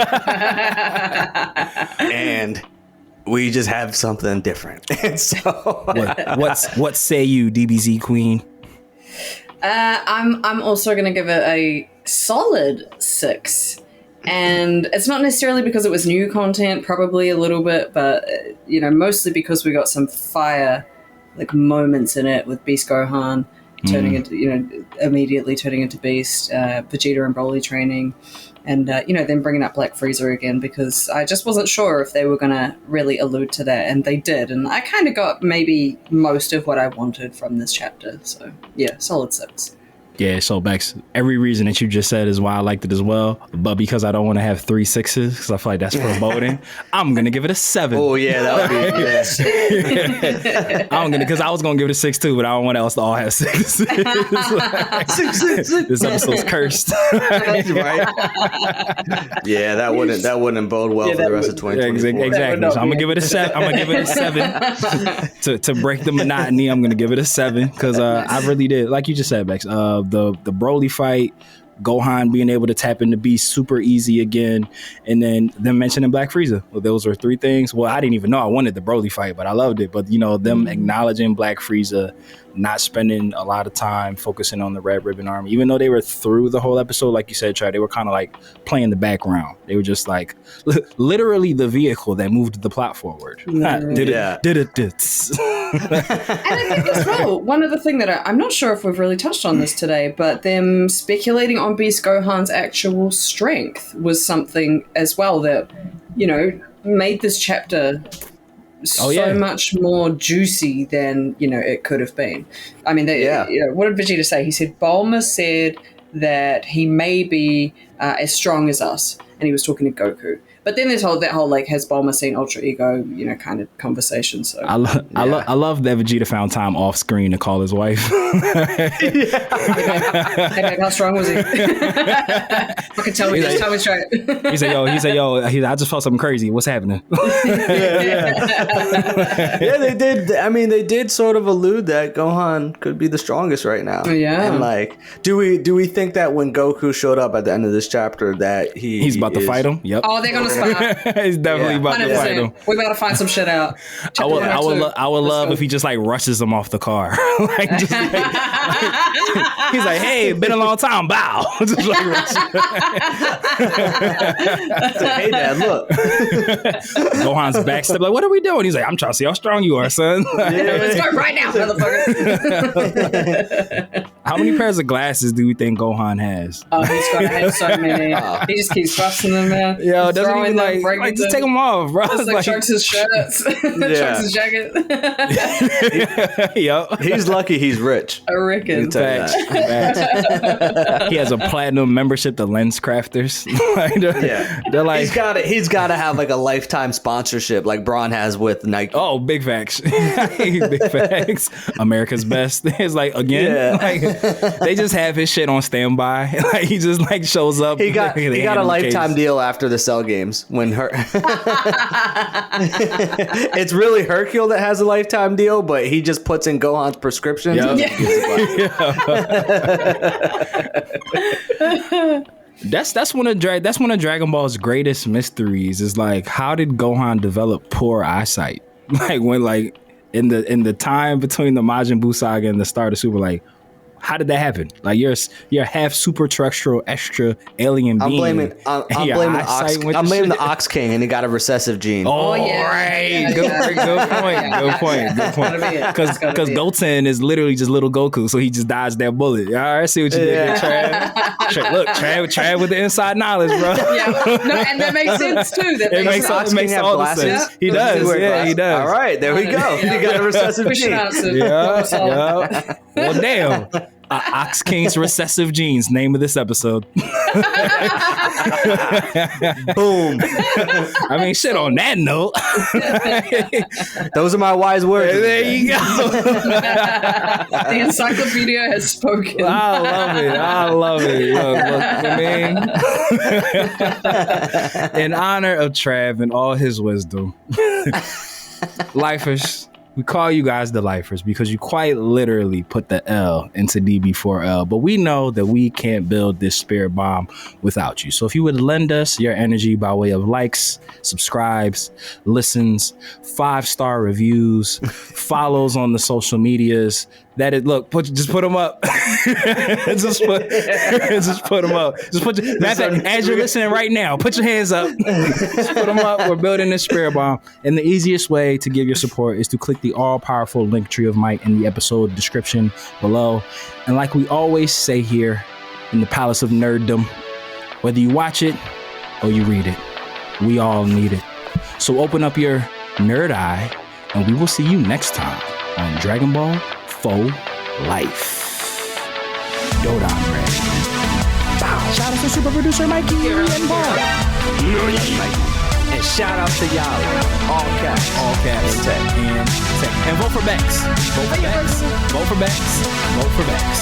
And we just have something different. And so what say you, DBZ Queen? I'm also going to give it a solid 6. And it's not necessarily because it was new content, probably a little bit, but, you know, mostly because we got some fire, like, moments in it with Beast Gohan turning into, you know, immediately turning into Beast, Vegeta and Broly training, and, you know, then bringing up Black Frieza again, because I just wasn't sure if they were going to really allude to that, and they did, and I kind of got maybe most of what I wanted from this chapter, so, yeah, solid 6. Yeah, so Becs, every reason that you just said is why I liked it as well. But because I don't want to have 3 6s, because I feel like that's foreboding, I'm gonna give it a 7. Oh yeah, that would be I'm gonna, because I was gonna give it a 6 too, but I don't want us to all have 6s. This episode's cursed. Right? Yeah, that wouldn't bode well for the rest of 2024. Exactly. So I'm gonna give it a 7. I'm gonna give it a 7 to break the monotony. I'm gonna give it a 7 because I really did, like you just said, Becs. The Broly fight, Gohan being able to tap into Beast super easy again, and then them mentioning Black Frieza. Well, those were 3 things. Well, I didn't even know I wanted the Broly fight, but I loved it. But, you know, them acknowledging Black Frieza, not spending a lot of time focusing on the Red Ribbon Army, even though they were through the whole episode, like you said, Trav, they were kind of like playing the background. They were just like literally the vehicle that moved the plot forward. Did it. And I think as well, one other thing that I'm not sure if we've really touched on this today, but them speculating on Beast Gohan's actual strength was something as well that, you know, made this chapter much more juicy than, you know, it could have been. I mean, you know, what did Vegeta say? He said, Bulma said that he may be as strong as us, and he was talking to Goku. But then there's that whole like, has Bulma seen Ultra Ego, you know, kind of conversation. So I love that Vegeta found time off screen to call his wife. Hey, how strong was he? I can tell me just tell me straight. He said, yo, I just felt something crazy. What's happening? Yeah, they did. I mean, they did sort of allude that Gohan could be the strongest right now. Yeah. And like, do we think that when Goku showed up at the end of this chapter that he's about to fight him? Yep. Oh, they're gonna He's definitely about to fight him. 100%. We gotta find some shit out. I would love if he just like rushes him off the car. Like, just like, he's like, "Hey, been a long time, bow." Just like rushes. Hey, Dad, look. Gohan's backstep, like, "What are we doing?" He's like, "I'm trying to see how strong you are, son." Let's go right now, motherfucker. How many pairs of glasses do you think Gohan has? Oh, he's got so many. He just keeps busting them, man. Yo, doesn't even like just take them off, bro. Just like chucks his shirts, chucks his jacket. Yo, he's lucky he's rich. I reckon. Facts. He has a platinum membership to Lens Crafters. Like, they're like, he's got to have like a lifetime sponsorship like Braun has with Nike. oh, big facts. Big facts. America's best. It's like, again, like, they just have his shit on standby. Like, he just like shows up. He got a lifetime deal after the Cell games when it's really Hercule that has a lifetime deal, but he just puts in Gohan's prescriptions. That's one of Dragon Ball's greatest mysteries. Is like, how did Gohan develop poor eyesight? Like, when like in the time between the Majin Buu saga and the start of Super, like, how did that happen? Like, you're half super terrestrial, extra alien being. I'm blaming the Ox King, and he got a recessive gene. Oh, yeah. Right. Good point. Because Goten is literally just little Goku, so he just dodged that bullet. All right, see what you did there, Trav. Look, Trav with the inside knowledge, bro. Yeah, no, and that makes sense too. That makes all the sense. Yeah. He does. Yeah, he does. All right, there we go. You got a recessive gene. Yeah. Well, damn. Ox King's recessive genes. Name of this episode. Boom. I mean, shit. On that note, those are my wise words. There you go. The encyclopedia has spoken. I love it. Look, I mean, in honor of Trav and all his wisdom, lifers. We call you guys the lifers because you quite literally put the L into DB4L, but we know that we can't build this spirit bomb without you. So if you would lend us your energy by way of likes, subscribes, listens, 5-star reviews, follows on the social medias, just put them up. just put them up. As you're listening right now, put your hands up. Just put them up. We're building this spirit bomb. And the easiest way to give your support is to click the all-powerful link tree of might in the episode description below. And like we always say here in the Palace of Nerddom, whether you watch it or you read it, we all need it. So open up your nerd eye, and we will see you next time on Dragon Ball Faux Life. Dodon Red. Shout out to super producer Mikey and Paul. And shout out to y'all. All caps. And tech. And vote for Becs. Vote for Becs. Vote for Becs. Vote for Becs.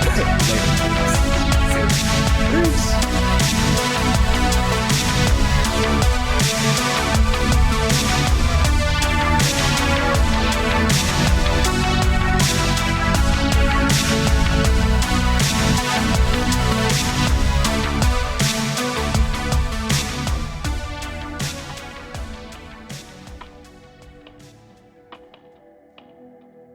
Vote.